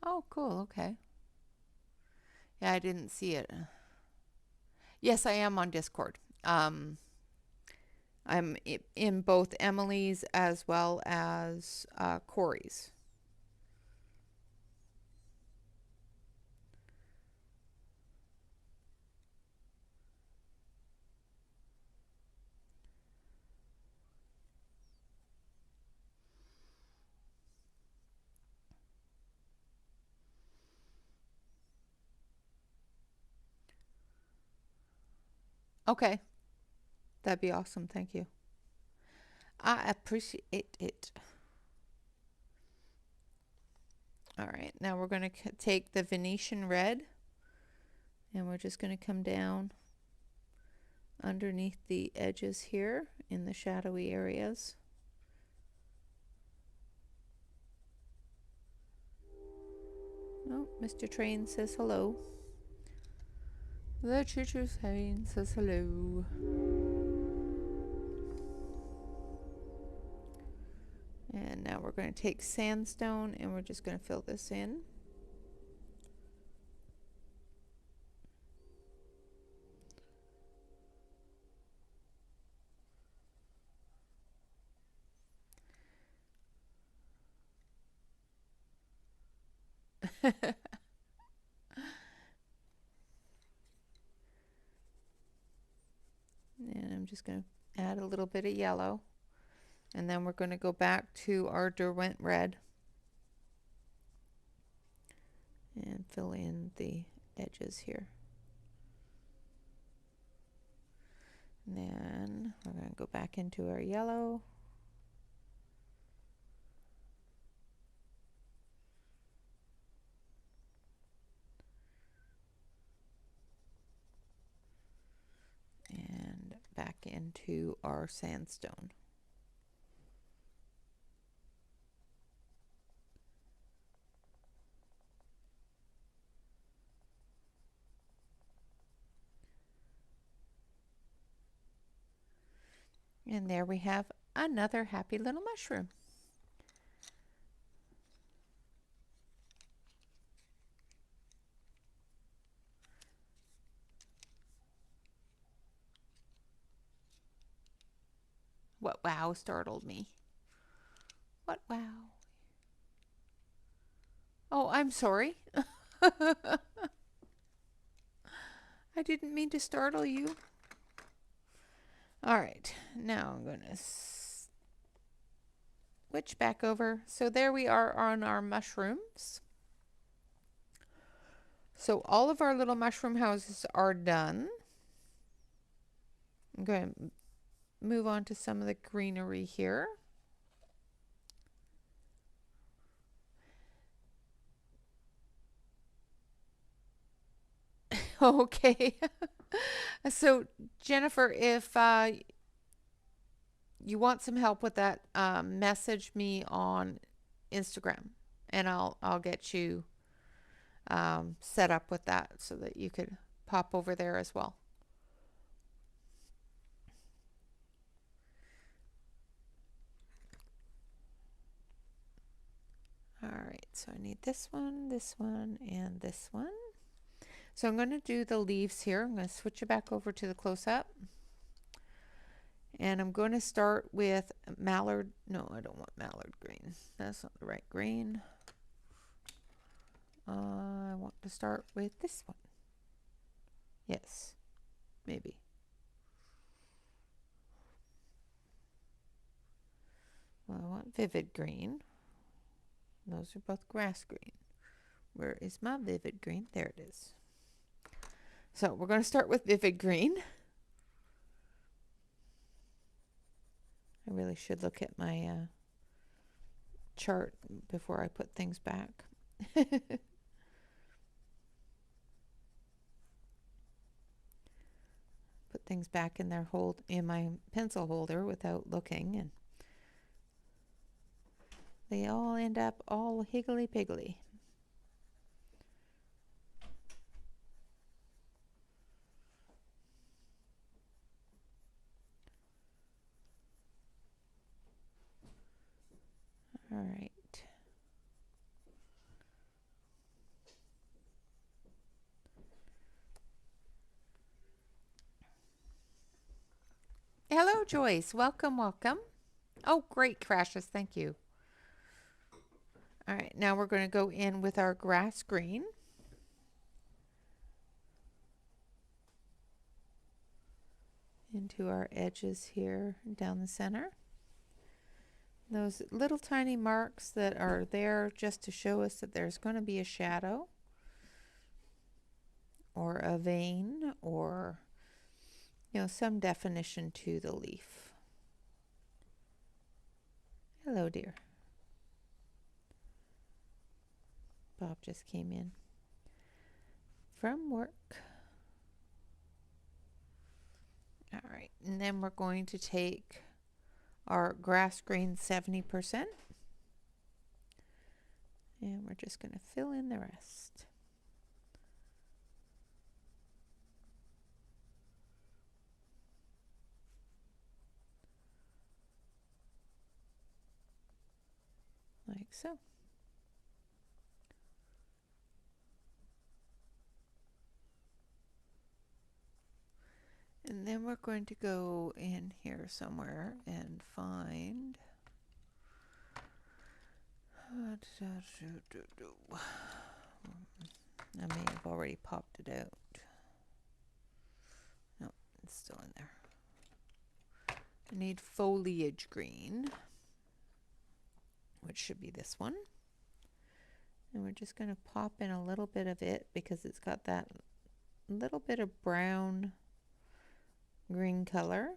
Oh, cool. Okay. Yeah, I didn't see it. Yes, I am on Discord. I'm in both Emily's as well as Corey's. Okay. That'd be awesome. Thank you. I appreciate it. All right. Now we're going to take the Venetian red and we're just going to come down underneath the edges here in the shadowy areas. Oh, Mr. Train says hello. The choo-choo train says hello. And now we're going to take sandstone and we're just going to fill this in. And I'm just going to add a little bit of yellow. And then we're going to go back to our Derwent red and fill in the edges here. And then we're going to go back into our yellow. And back into our sandstone. And there we have another happy little mushroom. What wow startled me. What? Wow. Oh, I'm sorry. I didn't mean to startle you. All right, now I'm going to switch back over. So there we are on our mushrooms. So all of our little mushroom houses are done. I'm going to move on to some of the greenery here. Okay. So Jennifer, if you want some help with that, message me on Instagram, and I'll get you set up with that so that you could pop over there as well. All right, so I need this one, and this one. So I'm going to do the leaves here. I'm going to switch it back over to the close-up. And I'm going to start with mallard. No, I don't want mallard green. That's not the right green. I want to start with this one. Yes, maybe. Well, I want vivid green. Those are both grass green. Where is my vivid green? There it is. So we're going to start with vivid green. I really should look at my chart before I put things back. Put things back in their in my pencil holder without looking, and they all end up all higgly-piggly. All right. Hello, Joyce. Welcome, welcome. Oh, great, Crashes. Thank you. All right, now we're going to go in with our grass green. Into our edges here down the center. Those little tiny marks that are there just to show us that there's going to be a shadow or a vein or, you know, some definition to the leaf. Hello, dear. Bob just came in from work. All right, and then we're going to take our grass green 70%, and we're just going to fill in the rest. Like so. And then we're going to go in here somewhere and find I may have already popped it out. No, it's still in there. I need foliage green, which should be this one. And we're just going to pop in a little bit of it because it's got that little bit of brown green color.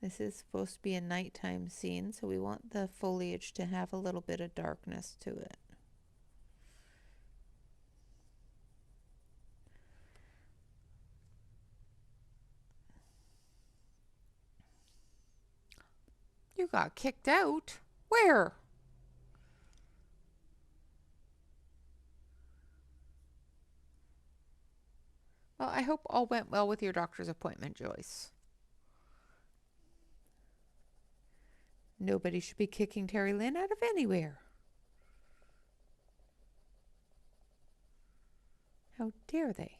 This is supposed to be a nighttime scene, so we want the foliage to have a little bit of darkness to it. You got kicked out? Where? Well, I hope all went well with your doctor's appointment, Joyce. Nobody should be kicking Terry Lynn out of anywhere. How dare they?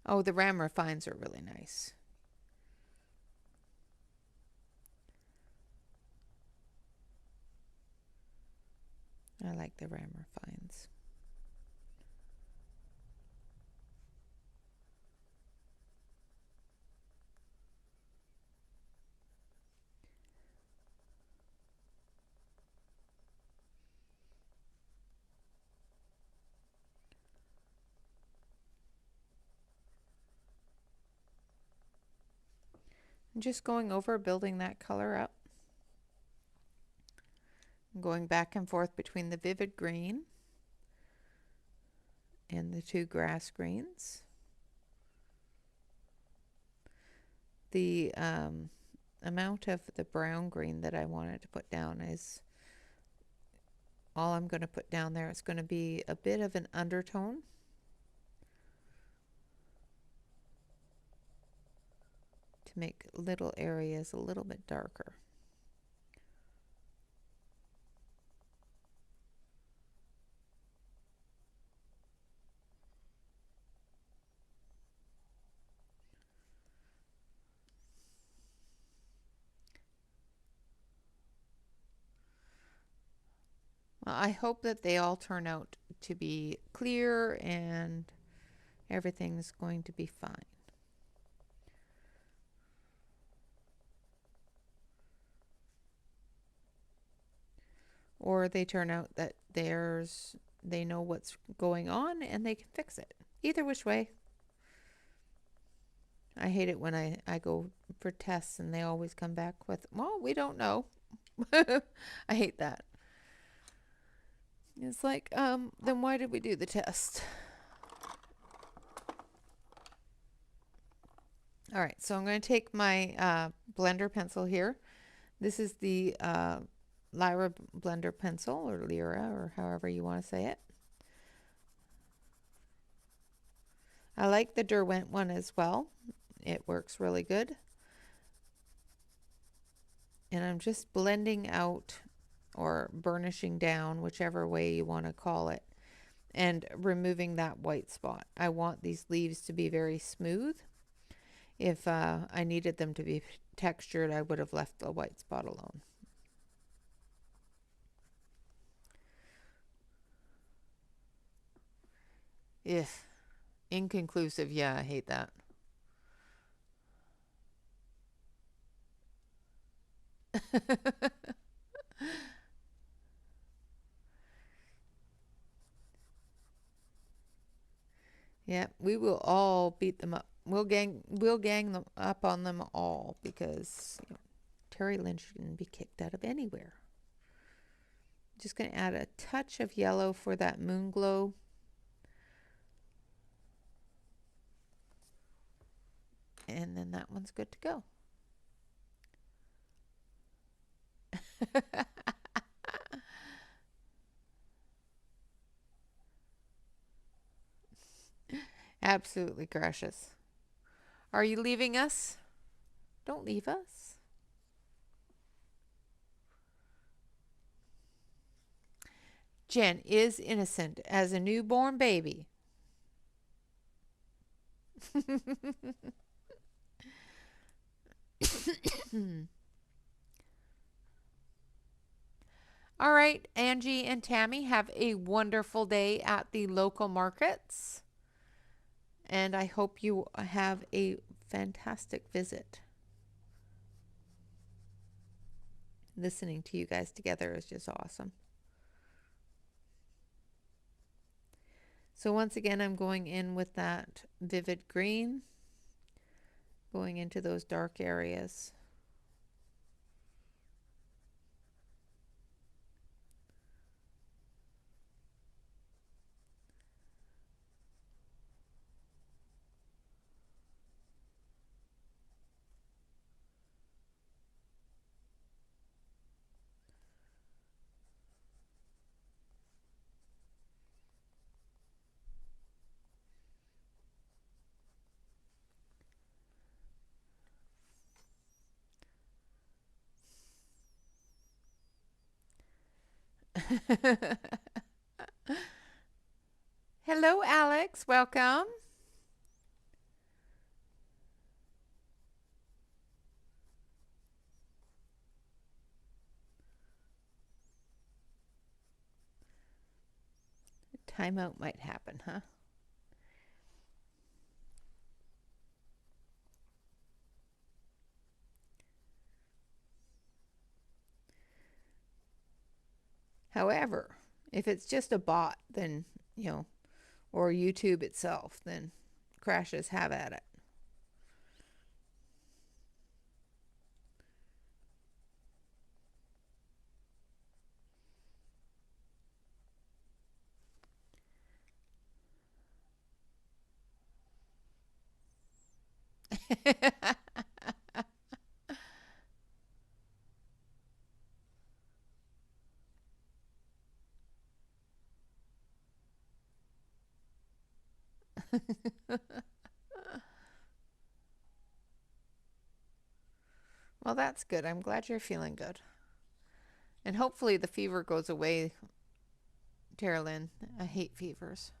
Oh, the rammer fines are really nice. I like the rammer fines. I'm just going over, building that color up. I'm going back and forth between the vivid green and the two grass greens. The amount of the brown green that I wanted to put down is all I'm going to put down there. It's going to be a bit of an undertone. To make little areas a little bit darker. Well, I hope that they all turn out to be clear and everything's going to be fine. Or they turn out that they know what's going on and they can fix it. Either which way. I hate it when I go for tests and they always come back with, well, we don't know. I hate that. It's like, then why did we do the test? All right, so I'm going to take my blender pencil here. This is the Lyra blender pencil, or Lyra, or however you want to say it. I like the Derwent one as well. It works really good. And I'm just blending out or burnishing down, whichever way you want to call it, and removing that white spot. I want these leaves to be very smooth. If I needed them to be textured, I would have left the white spot alone. Ugh. Inconclusive. Yeah, I hate that. Yeah, we will all beat them up. We'll gang them up on them all because Terry Lynch shouldn't be kicked out of anywhere. Just going to add a touch of yellow for that moon glow. And then that one's good to go. Absolutely gracious. Are you leaving us? Don't leave us. Jen is innocent as a newborn baby. All right, Angie and Tammy, have a wonderful day at the local markets. And I hope you have a fantastic visit. Listening to you guys together is just awesome. So once again, I'm going in with that vivid green, going into those dark areas. Hello, Alex. Welcome. Timeout might happen, huh? However, if it's just a bot, then, or YouTube itself, then crashes have at it. Well, that's good. I'm glad you're feeling good. And hopefully the fever goes away, Carolyn. I hate fevers.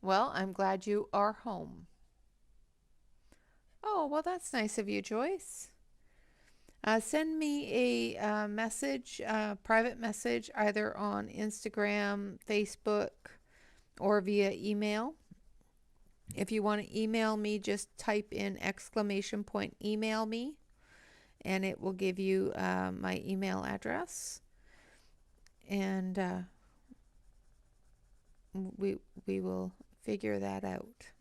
Well, I'm glad you are home. Oh, well, that's nice of you, Joyce. Send me a message, private message, either on Instagram, Facebook, or via email. If you want to email me, just type in exclamation point email me, and it will give you my email address. And we will figure that out.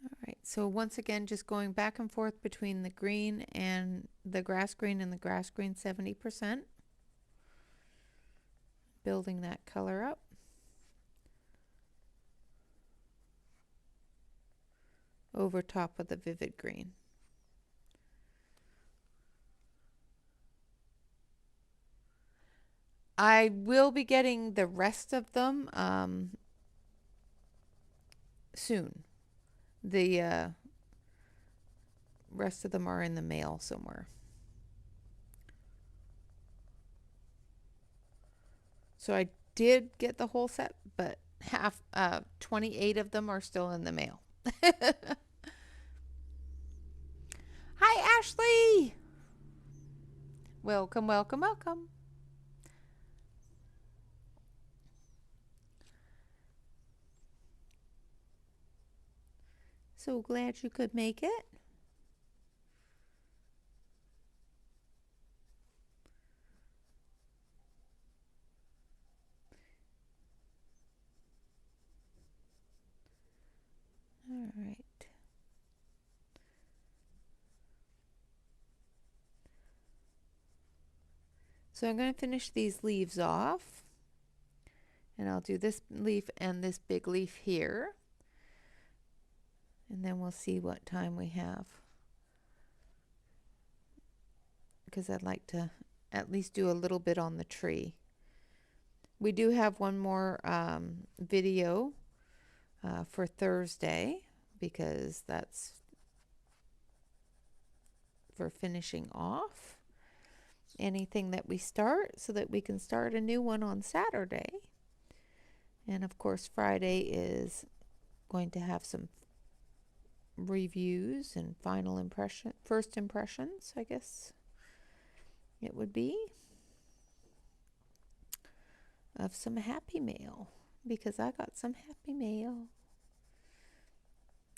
All right, so once again, just going back and forth between the green and the grass green 70%, building that color up. Over top of the vivid green. I will be getting the rest of them soon. The rest of them are in the mail somewhere. So I did get the whole set, but 28 of them are still in the mail. Hi, Ashley. Welcome, welcome, welcome. So glad you could make it. All right. So I'm going to finish these leaves off. And I'll do this leaf and this big leaf here. And then we'll see what time we have. Because I'd like to at least do a little bit on the tree. We do have one more video for Thursday, because that's for finishing off anything that we start, so that we can start a new one on Saturday. And of course, Friday is going to have some reviews and first impressions, I guess it would be, of some happy mail, because I got some happy mail.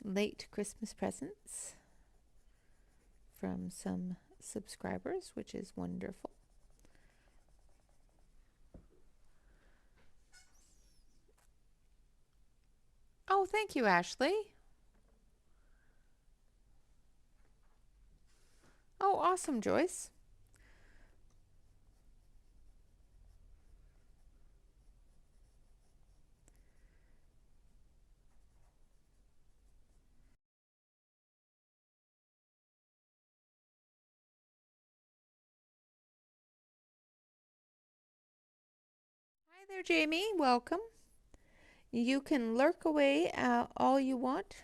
Late Christmas presents from some subscribers, which is wonderful. Oh, thank you, Ashley. Oh, awesome, Joyce. Hi there, Jamie. Welcome. You can lurk away all you want.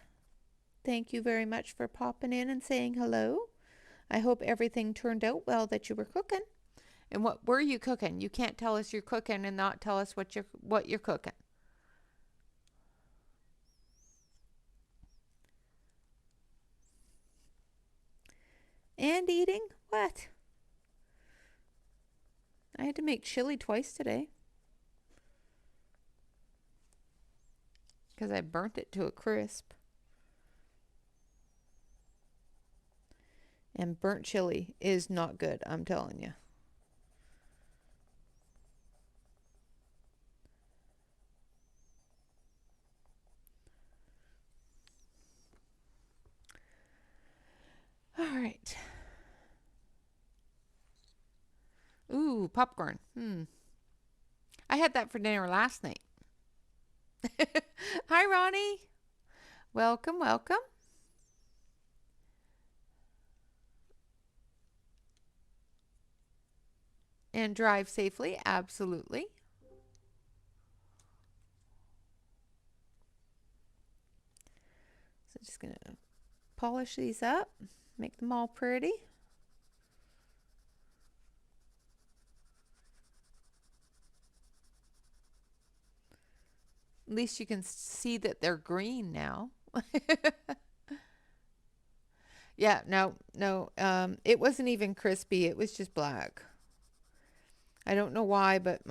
Thank you very much for popping in and saying hello. I hope everything turned out well that you were cooking. And what were you cooking? You can't tell us you're cooking and not tell us what you're cooking. And eating? What? I had to make chili twice today because I burnt it to a crisp. And burnt chili is not good, I'm telling you. All right. Ooh, popcorn. I had that for dinner last night. Hi, Ronnie. Welcome, welcome. And drive safely, absolutely. So just going to polish these up, make them all pretty. At least you can see that they're green now. Yeah, no. It wasn't even crispy. It was just black. I don't know why, but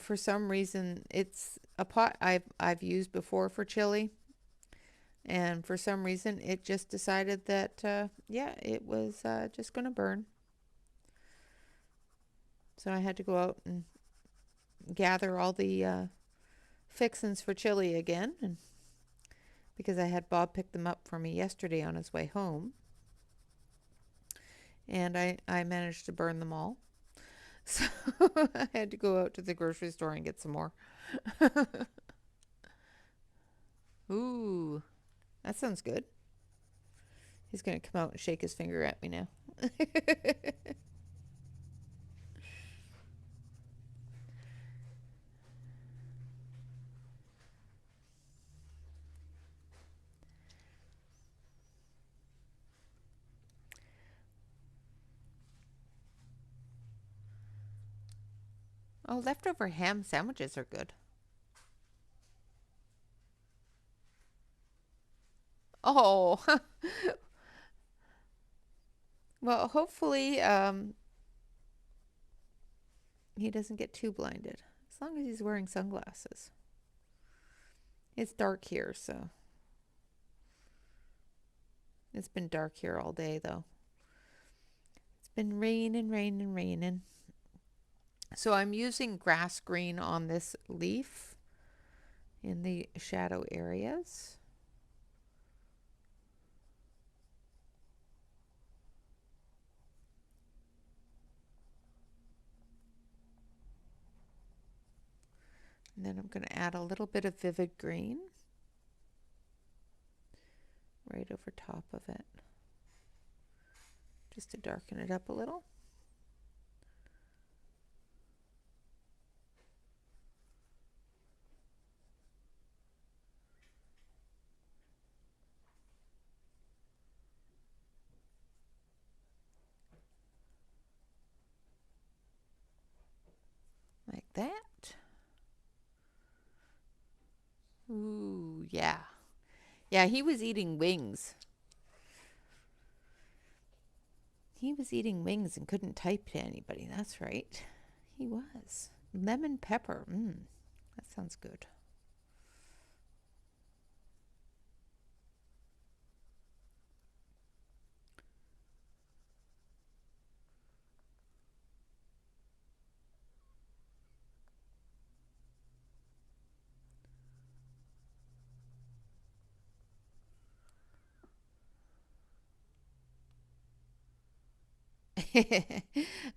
for some reason, it's a pot I've used before for chili, and for some reason, it just decided that yeah, it was just gonna burn. So I had to go out and gather all the fixins for chili again, and because I had Bob pick them up for me yesterday on his way home, and I managed to burn them all. So I had to go out to the grocery store and get some more. Ooh, that sounds good. He's going to come out and shake his finger at me now. Oh, leftover ham sandwiches are good. Oh, well, hopefully he doesn't get too blinded. As long as he's wearing sunglasses. It's dark here, so. It's been dark here all day, though. It's been raining, raining, raining. So I'm using grass green on this leaf in the shadow areas. And then I'm going to add a little bit of vivid green right over top of it, just to darken it up a little. Like that. Ooh, yeah. Yeah, he was eating wings. He was eating wings and couldn't type to anybody. That's right. He was. Lemon pepper. That sounds good.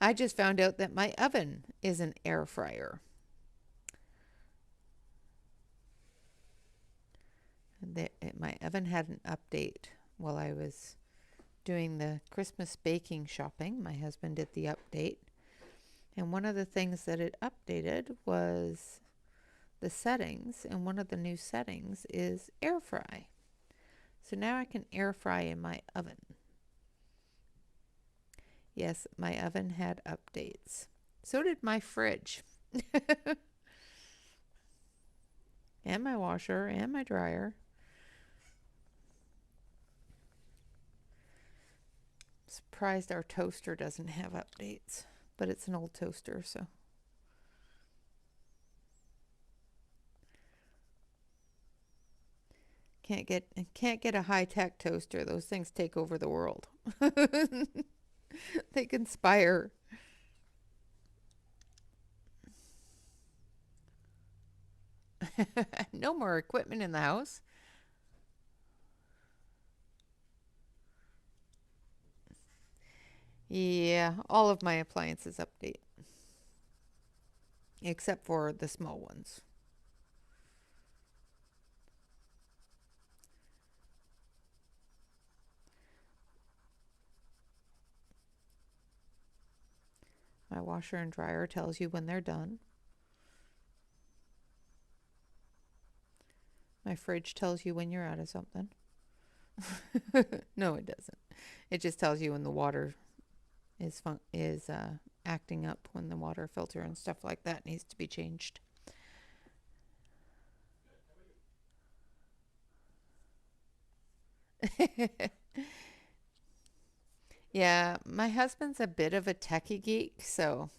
I just found out that my oven is an air fryer. My oven had an update while I was doing the Christmas baking shopping. My husband did the update. And one of the things that it updated was the settings, and one of the new settings is air fry. So now I can air fry in my oven. Yes, my oven had updates. So did my fridge. And my washer and my dryer. Surprised our toaster doesn't have updates, but it's an old toaster, so. Can't get a high-tech toaster. Those things take over the world. They conspire. No more equipment in the house. Yeah, all of my appliances update, except for the small ones. My washer and dryer tells you when they're done. My fridge tells you when you're out of something. No, it doesn't. It just tells you when the water is acting up, when the water filter and stuff like that needs to be changed. Yeah, my husband's a bit of a techie geek, so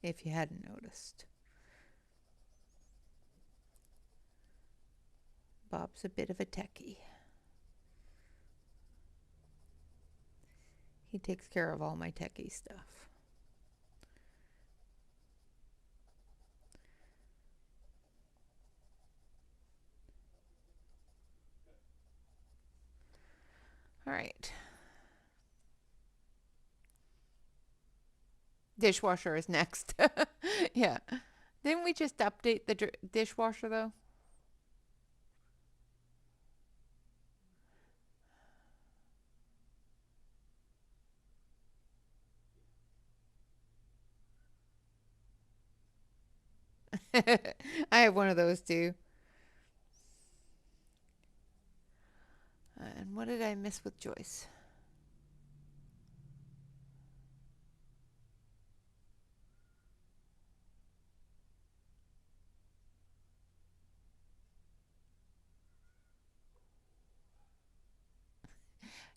if you hadn't noticed, Bob's a bit of a techie. He takes care of all my techie stuff. All right. Dishwasher is next. Yeah. Didn't we just update the dishwasher though? I have one of those too. And what did I miss with Joyce?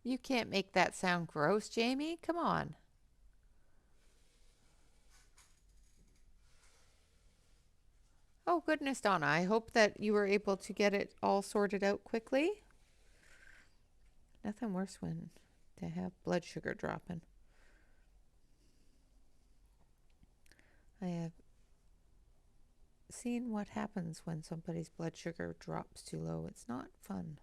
You can't make that sound gross, Jamie. Come on. Oh, goodness, Donna. I hope that you were able to get it all sorted out quickly. Nothing worse when to have blood sugar dropping. I have seen what happens when somebody's blood sugar drops too low. It's not fun.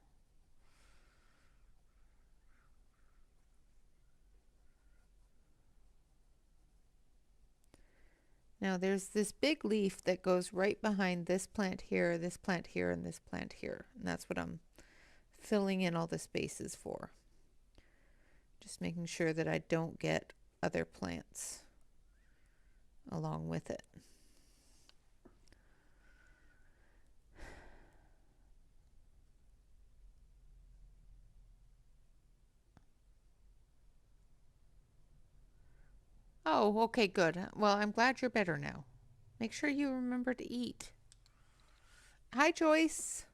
Now there's this big leaf that goes right behind this plant here, and this plant here. And that's what I'm filling in all the spaces for. Just making sure that I don't get other plants along with it. Oh, okay, good. Well, I'm glad you're better now. Make sure you remember to eat. Hi, Joyce.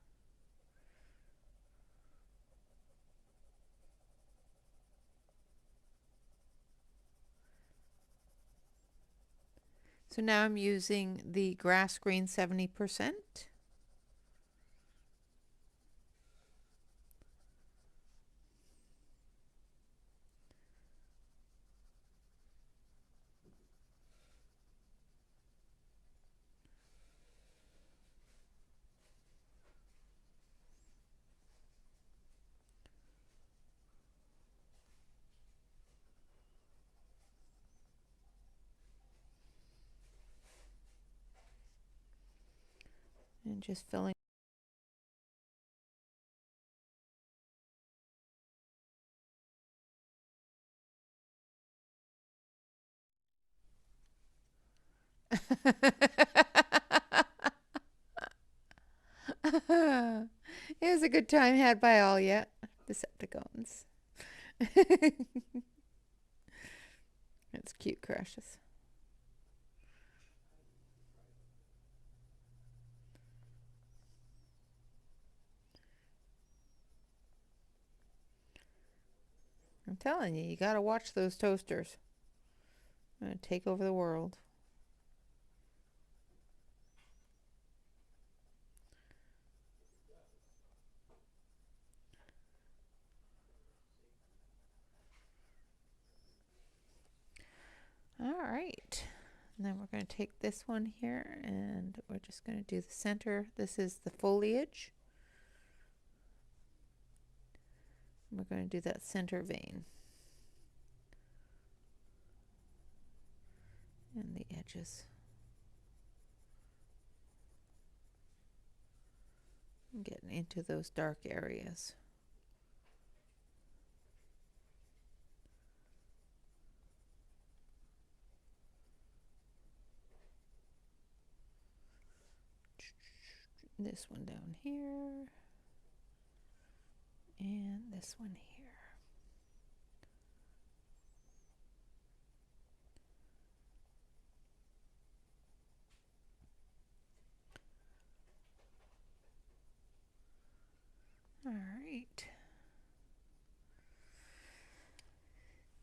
So now I'm using the grass green 70%. And just filling It was a good time had by all yet. Decepticons. It's cute, Crashes. I'm telling you, you gotta watch those toasters. I'm gonna take over the world. All right. And then we're going to take this one here and we're just going to do the center. This is the foliage. We're going to do that center vein. And the edges. I'm getting into those dark areas. This one down here. And this one here. All right.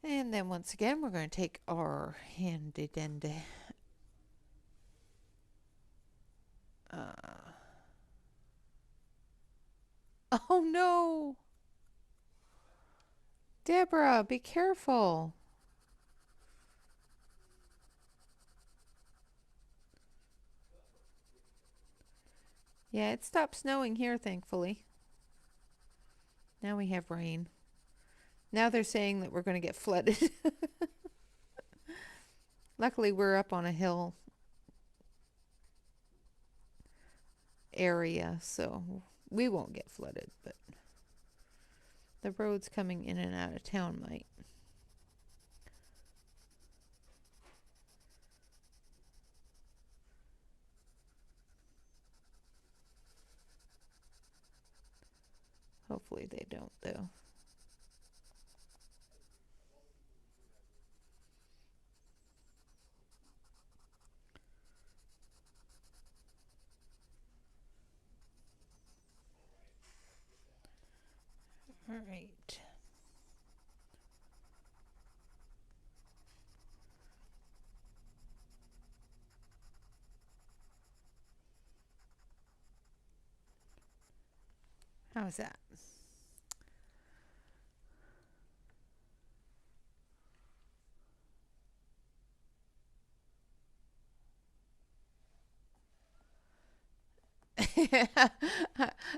And then once again, we're going to take our handy dandy oh no! Deborah, be careful. Yeah, it stopped snowing here, thankfully. Now we have rain. Now they're saying that we're going to get flooded. Luckily, we're up on a hill area, so we won't get flooded, but the roads coming in and out of town might. Hopefully they don't, though. All right. How's that?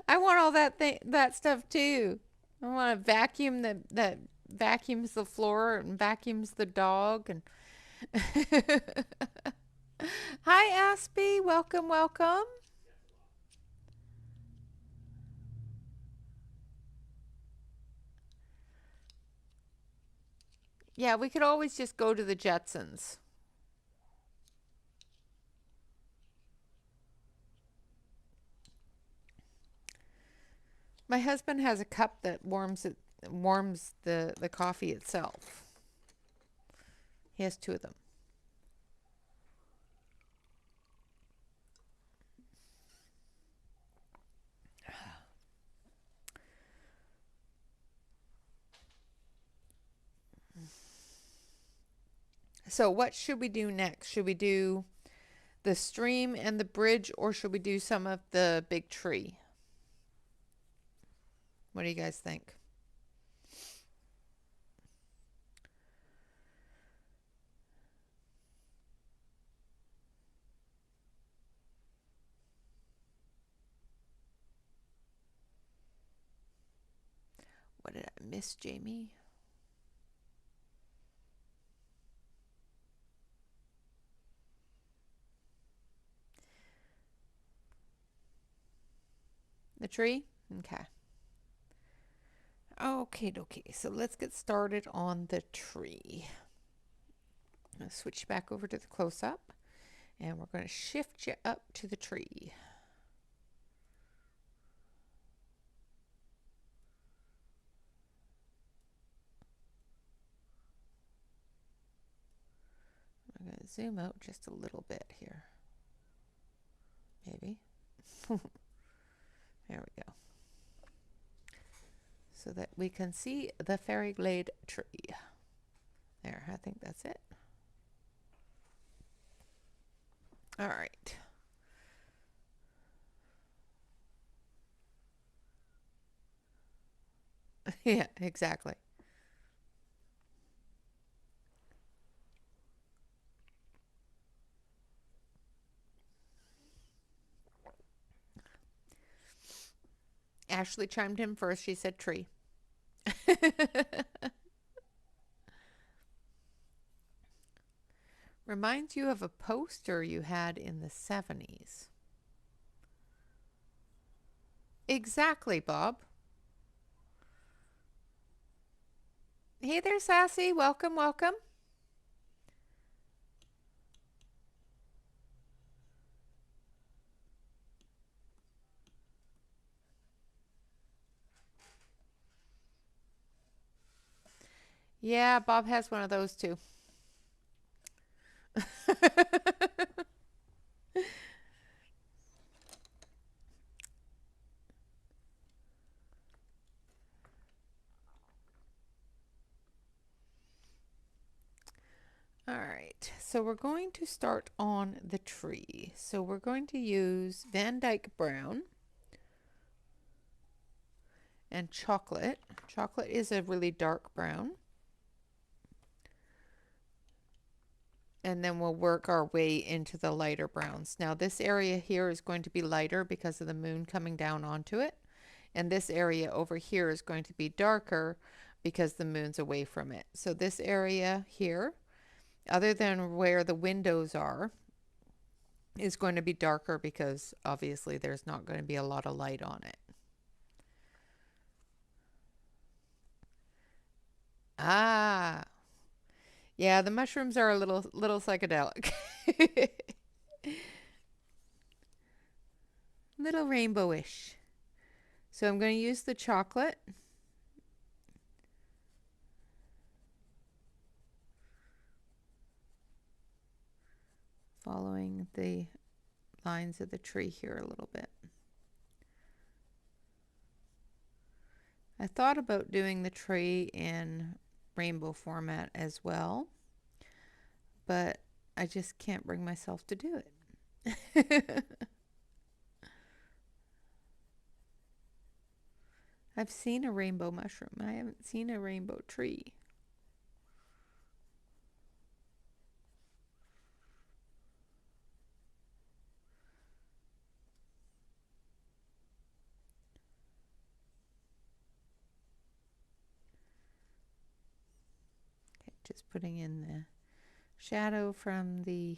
I want all that stuff too. I want a vacuum that vacuums the floor and vacuums the dog and Hi Aspie, welcome, welcome. Yeah, we could always just go to the Jetsons. My husband has a cup that warms the coffee itself. He has two of them. So what should we do next? Should we do the stream and the bridge, or should we do some of the big tree? What do you guys think? What did I miss, Jamie? The tree? Okay. Okay, so let's get started on the tree. I'll switch back over to the close-up. And we're going to shift you up to the tree. I'm going to zoom out just a little bit here. Maybe. There we go. So that we can see the Faerie Glayde tree. There, I think that's it. All right. Yeah, exactly. Ashley chimed in first. She said tree. Reminds you of a poster you had in the 70s. Exactly, Bob. Hey there, Sassy. Welcome, welcome. Yeah, Bob has one of those too. All right, so we're going to start on the tree. So we're going to use Van Dyke Brown and chocolate. Chocolate is a really dark brown. And then we'll work our way into the lighter browns. Now this area here is going to be lighter because of the moon coming down onto it. And this area over here is going to be darker because the moon's away from it. So this area here, other than where the windows are, is going to be darker because obviously there's not going to be a lot of light on it. Ah, yeah, the mushrooms are a little psychedelic. Little rainbowish. So I'm going to use the chocolate. Following the lines of the tree here a little bit. I thought about doing the tree in rainbow format as well, but I just can't bring myself to do it. I've seen a rainbow mushroom. I haven't seen a rainbow tree. Okay, just putting in the shadow from the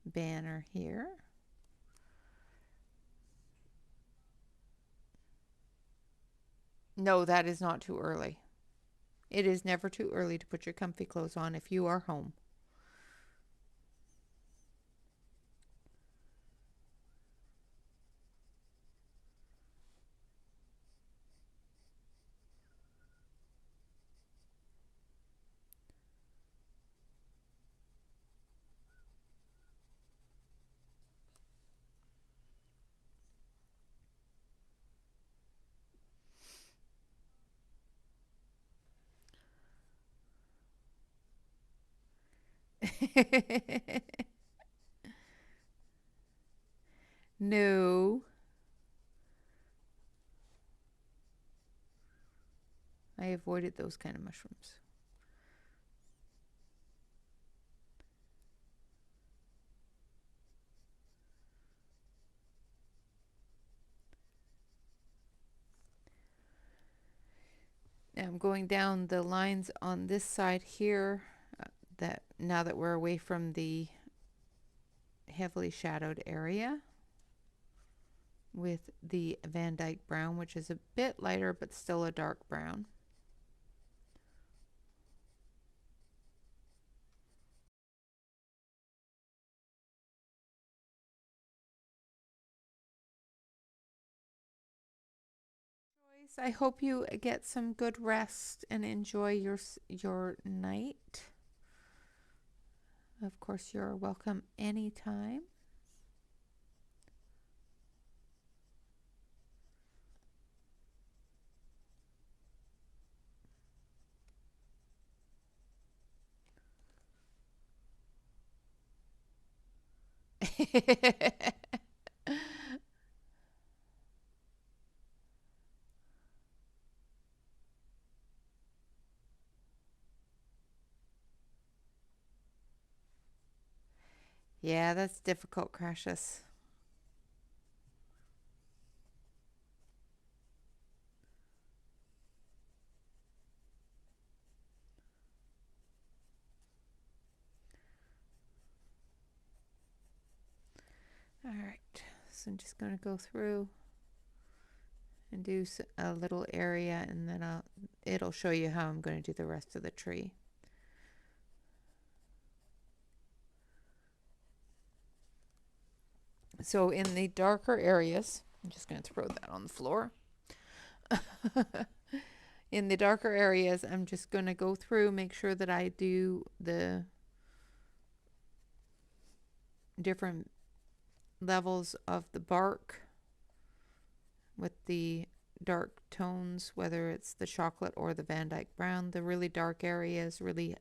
banner here. No, that is not too early. It is never too early to put your comfy clothes on if you are home. No. I avoided those kind of mushrooms. Now I'm going down the lines on this side here, that now that we're away from the heavily shadowed area, with the Van Dyke Brown, which is a bit lighter but still a dark brown. I hope you get some good rest and enjoy your night. Of course, you're welcome anytime. Yeah, that's difficult, Crashes. All right, so I'm just going to go through and do a little area, and then it'll show you how I'm going to do the rest of the tree. So in the darker areas, I'm just going to throw that on the floor. In the darker areas, I'm just going to go through, make sure that I do the different levels of the bark with the dark tones, whether it's the chocolate or the Van Dyke brown. The really dark areas, really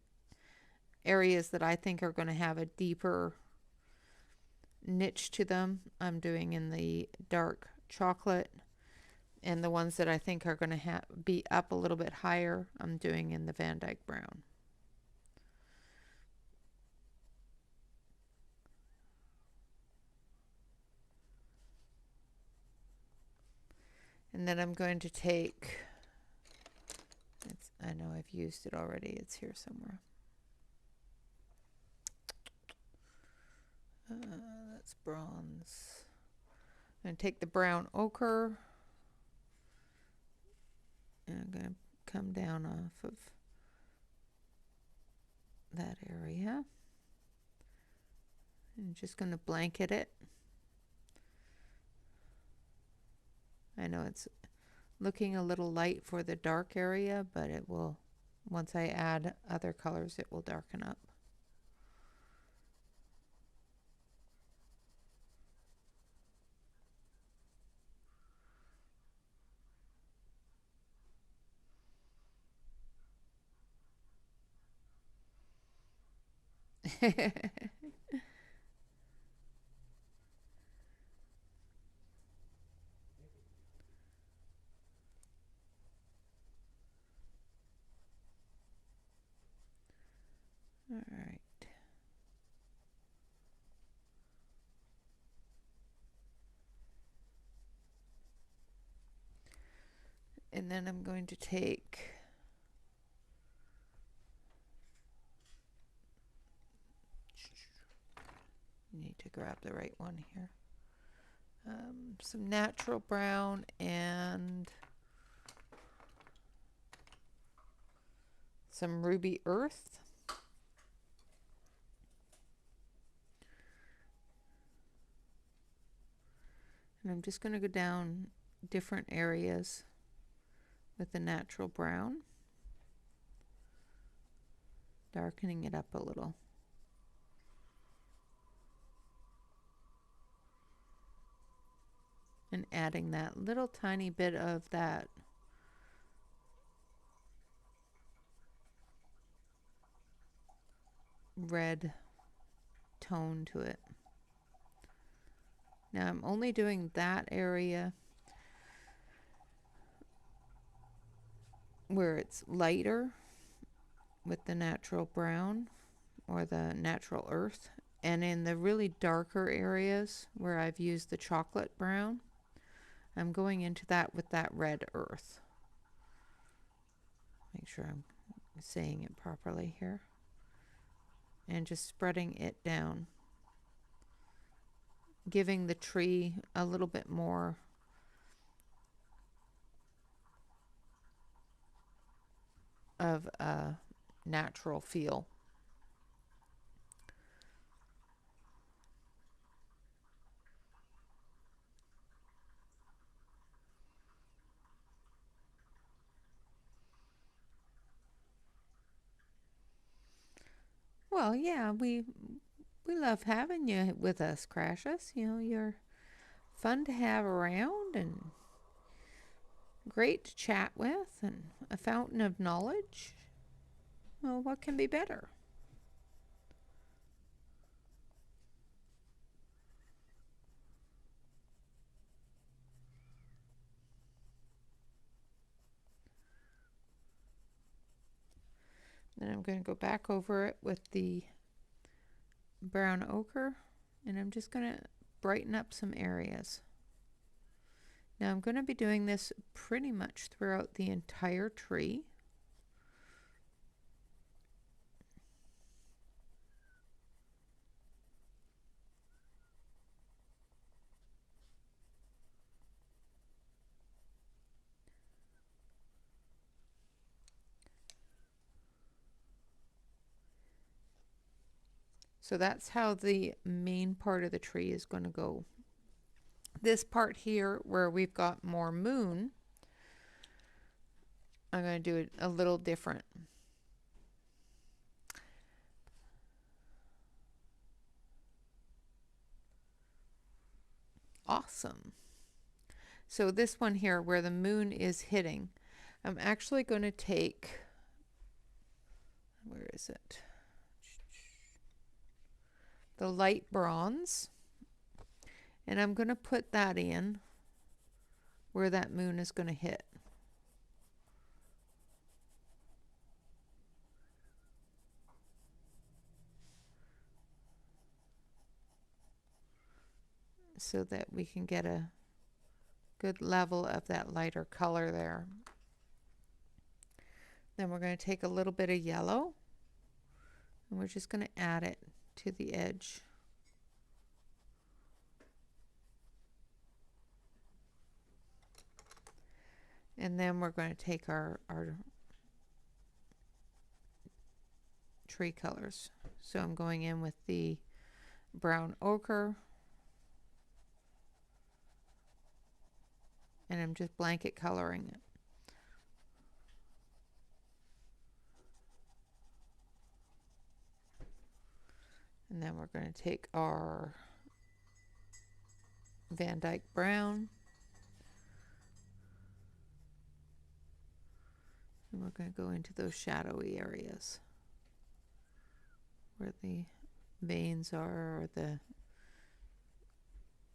areas that I think are going to have a deeper niche to them, I'm doing in the dark chocolate. And the ones that I think are going to be up a little bit higher, I'm doing in the Van Dyke brown. And then I'm going to take, I know I've used it already, it's here somewhere. That's bronze. I'm going to take the brown ochre, and I'm going to come down off of that area. I'm just going to blanket it. I know it's looking a little light for the dark area, but it will, once I add other colors, it will darken up. All right. And then I'm going to take need to grab the right one here. Some natural brown and some ruby earth. And I'm just going to go down different areas with the natural brown, darkening it up a little. And adding that little tiny bit of that red tone to it. Now I'm only doing that area where it's lighter with the natural brown or the natural earth, and in the really darker areas where I've used the chocolate brown, I'm going into that with that red earth. Make sure I'm saying it properly here. And just spreading it down, giving the tree a little bit more of a natural feel. Well, yeah, we love having you with us, Crassus. You know, you're fun to have around and great to chat with and a fountain of knowledge. Well, what can be better? Then I'm going to go back over it with the brown ochre, and I'm just going to brighten up some areas. Now I'm going to be doing this pretty much throughout the entire tree. So that's how the main part of the tree is going to go. This part here where we've got more moon, I'm going to do it a little different. Awesome. So this one here where the moon is hitting, I'm actually going to take, where is it? The light bronze, and I'm going to put that in where that moon is going to hit. So that we can get a good level of that lighter color there. Then we're going to take a little bit of yellow and we're just going to add it to the edge. And then we're going to take our tree colors. So I'm going in with the brown ochre, and I'm just blanket coloring it. And then we're going to take our Van Dyke brown, and we're going to go into those shadowy areas where the veins are, or the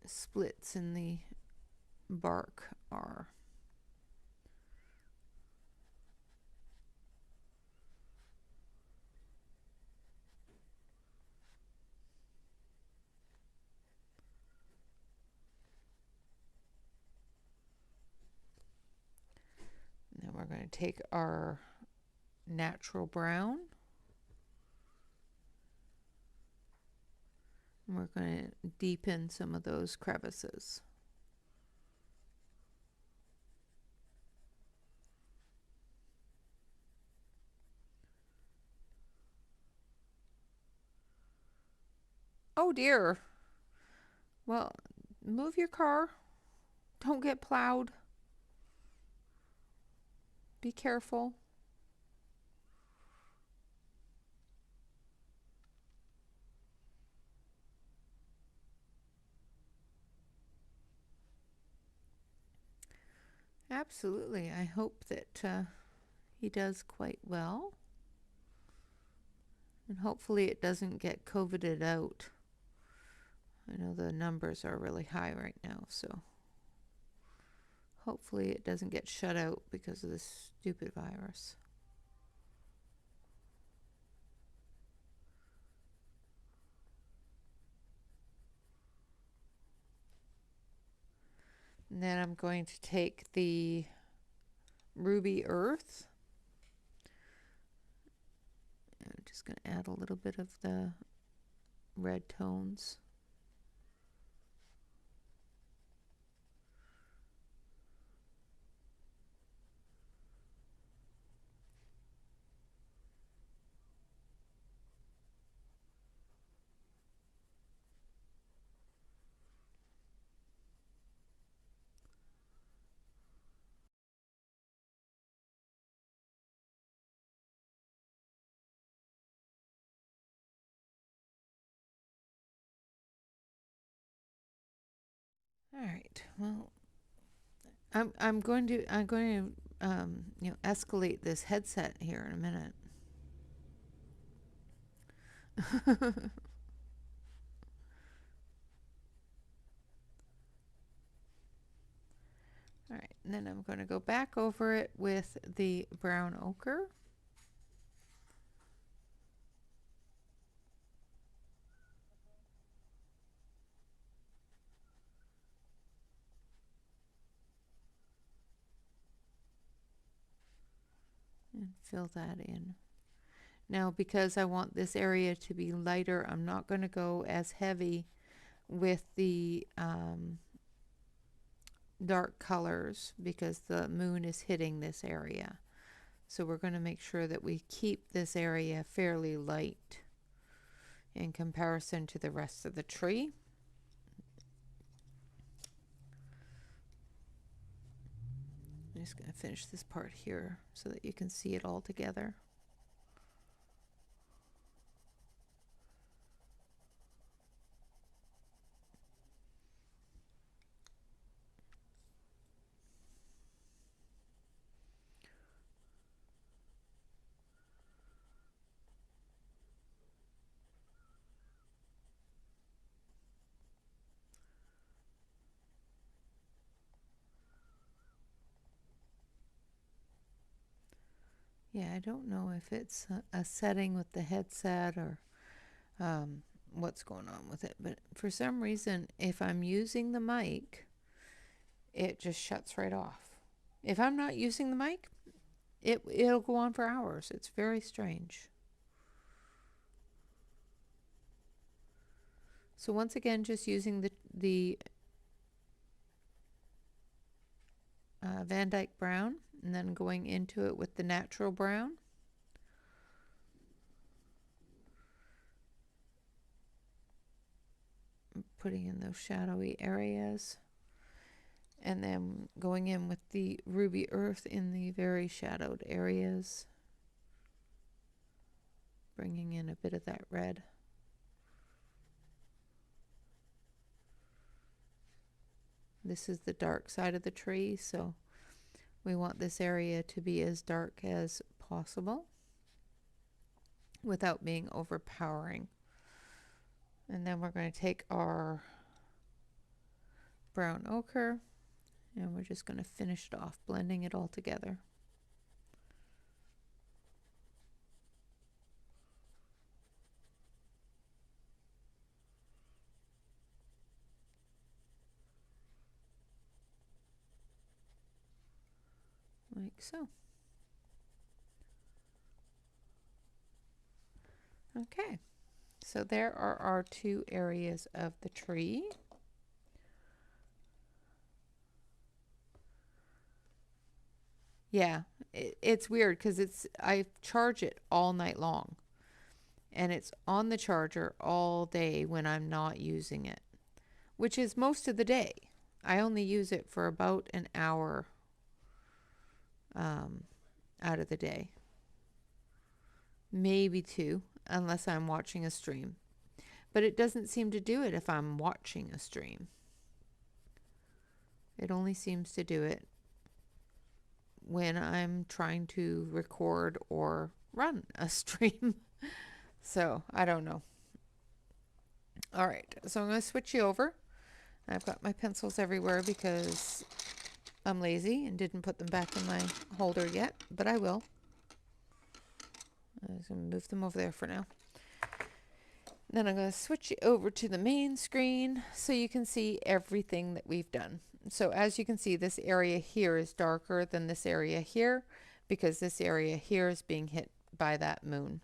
splits in the bark are. And then we're going to take our natural brown, and we're going to deepen some of those crevices. Oh dear. Well, move your car. Don't get plowed. Be careful. Absolutely. I hope that he does quite well. And hopefully it doesn't get COVIDed out. I know the numbers are really high right now, so hopefully it doesn't get shut out because of this stupid virus. And then I'm going to take the ruby earth. And I'm just going to add a little bit of the red tones. All right. Well, I'm going to escalate this headset here in a minute. All right, and then I'm going to go back over it with the brown ochre. And fill that in. Now, because I want this area to be lighter, I'm not going to go as heavy with the dark colors because the moon is hitting this area. So we're going to make sure that we keep this area fairly light in comparison to the rest of the tree. I'm just going to finish this part here so that you can see it all together. Yeah, I don't know if it's a setting with the headset or what's going on with it, but for some reason, if I'm using the mic, it just shuts right off. If I'm not using the mic, it'll go on for hours. It's very strange. So once again, just using the Van Dyke brown and then going into it with the natural brown. Putting in those shadowy areas. And then going in with the ruby earth in the very shadowed areas. Bringing in a bit of that red. This is the dark side of the tree, so we want this area to be as dark as possible without being overpowering. And then we're going to take our brown ochre and we're just going to finish it off, blending it all together. Like so. Okay, so there are our two areas of the tree. Yeah, it's weird because I charge it all night long and it's on the charger all day when I'm not using it, which is most of the day. I only use it for about an hour out of the day, maybe two, unless I'm watching a stream. But it doesn't seem to do it if I'm watching a stream. It only seems to do it when I'm trying to record or run a stream. So I don't know. All right, so I'm going to switch you over. I've got my pencils everywhere because I'm lazy and didn't put them back in my holder yet, but I will. I'm just going to move them over there for now. Then I'm going to switch you over to the main screen so you can see everything that we've done. So as you can see, this area here is darker than this area here because this area here is being hit by that moon.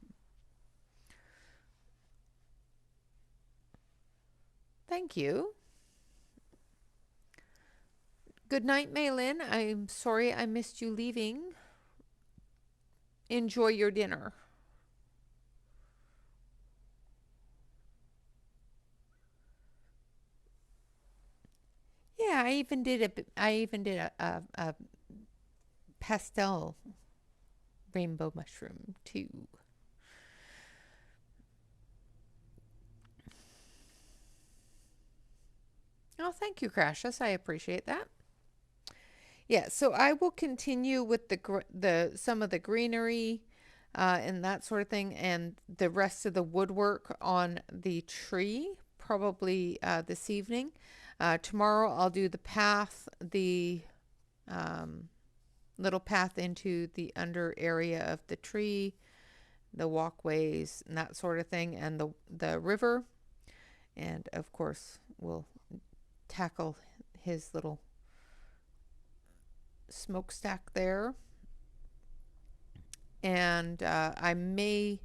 Thank you. Good night, Maylin. I'm sorry I missed you leaving. Enjoy your dinner. Yeah, I even did a pastel rainbow mushroom too. Oh, thank you, Crashes. I appreciate that. Yeah, so I will continue with the some of the greenery and that sort of thing, and the rest of the woodwork on the tree probably this evening. Tomorrow I'll do the path, the um, little path into the under area of the tree, the walkways and that sort of thing, and the river, and of course we'll tackle his little smokestack there. And I may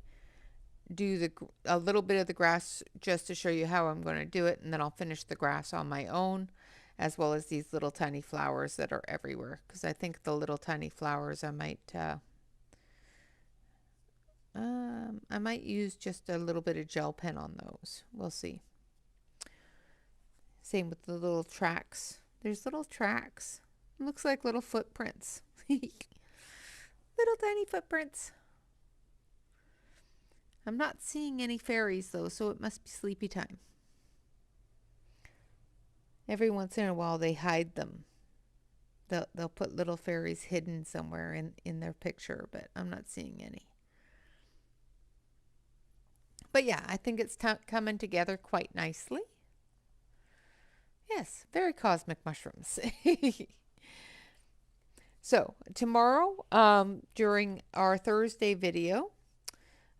do a little bit of the grass just to show you how I'm going to do it, and then I'll finish the grass on my own, as well as these little tiny flowers that are everywhere, because I think the little tiny flowers I might use just a little bit of gel pen on those. We'll see. Same with the little tracks. There's little tracks. Looks like little footprints. Little tiny footprints. I'm not seeing any fairies though, so it must be sleepy time. Every once in a while they hide them. They'll put little fairies hidden somewhere in their picture, but I'm not seeing any. But yeah, I think it's coming together quite nicely. Yes, very cosmic mushrooms. So tomorrow, during our Thursday video,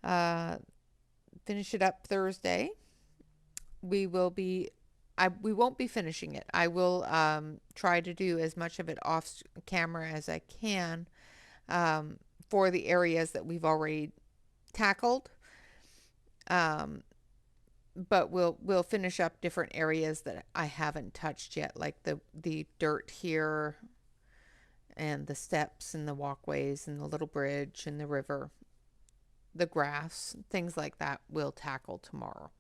finish it up Thursday. We won't be finishing it. I will try to do as much of it off camera as I can for the areas that we've already tackled. But we'll finish up different areas that I haven't touched yet, like the dirt here and the steps and the walkways and the little bridge and the river, the grass, things like that we'll tackle tomorrow.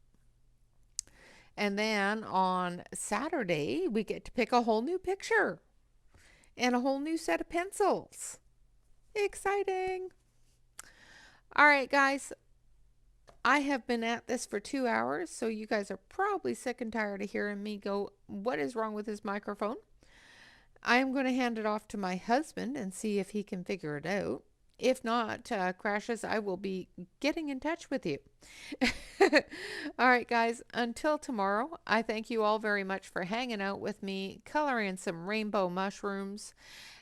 And then on Saturday, we get to pick a whole new picture and a whole new set of pencils. Exciting. All right, guys. I have been at this for 2 hours, so you guys are probably sick and tired of hearing me go, what is wrong with this microphone? I am going to hand it off to my husband and see if he can figure it out. If not, Crashes, I will be getting in touch with you. All right, guys, until tomorrow, I thank you all very much for hanging out with me, coloring some rainbow mushrooms,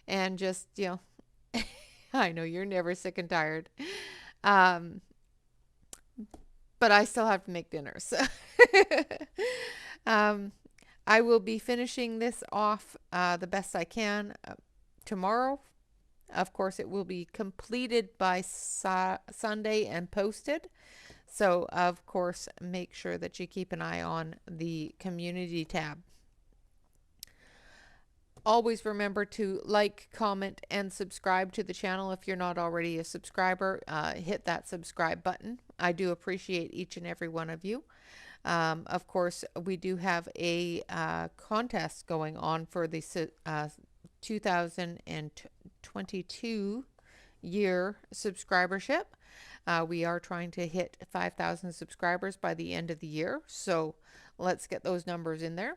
and just, I know you're never sick and tired. But I still have to make dinner. So I will be finishing this off the best I can tomorrow. Of course, it will be completed by Sunday and posted. So, of course, make sure that you keep an eye on the community tab. Always remember to like, comment, and subscribe to the channel if you're not already a subscriber. Hit that subscribe button. I do appreciate each and every one of you. Of course, we do have a contest going on for the 2022 year subscribership. We are trying to hit 5,000 subscribers by the end of the year, so let's get those numbers in there.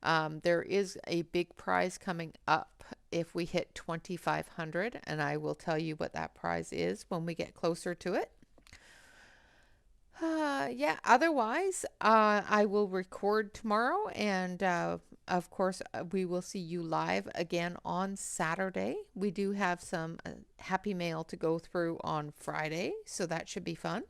There is a big prize coming up if we hit 2,500, and I will tell you what that prize is when we get closer to it. Yeah, otherwise, I will record tomorrow, and of course, we will see you live again on Saturday. We do have some happy mail to go through on Friday, so that should be fun.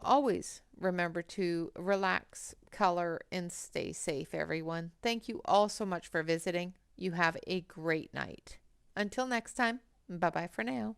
Always remember to relax, color, and stay safe, everyone. Thank you all so much for visiting. You have a great night. Until next time, bye-bye for now.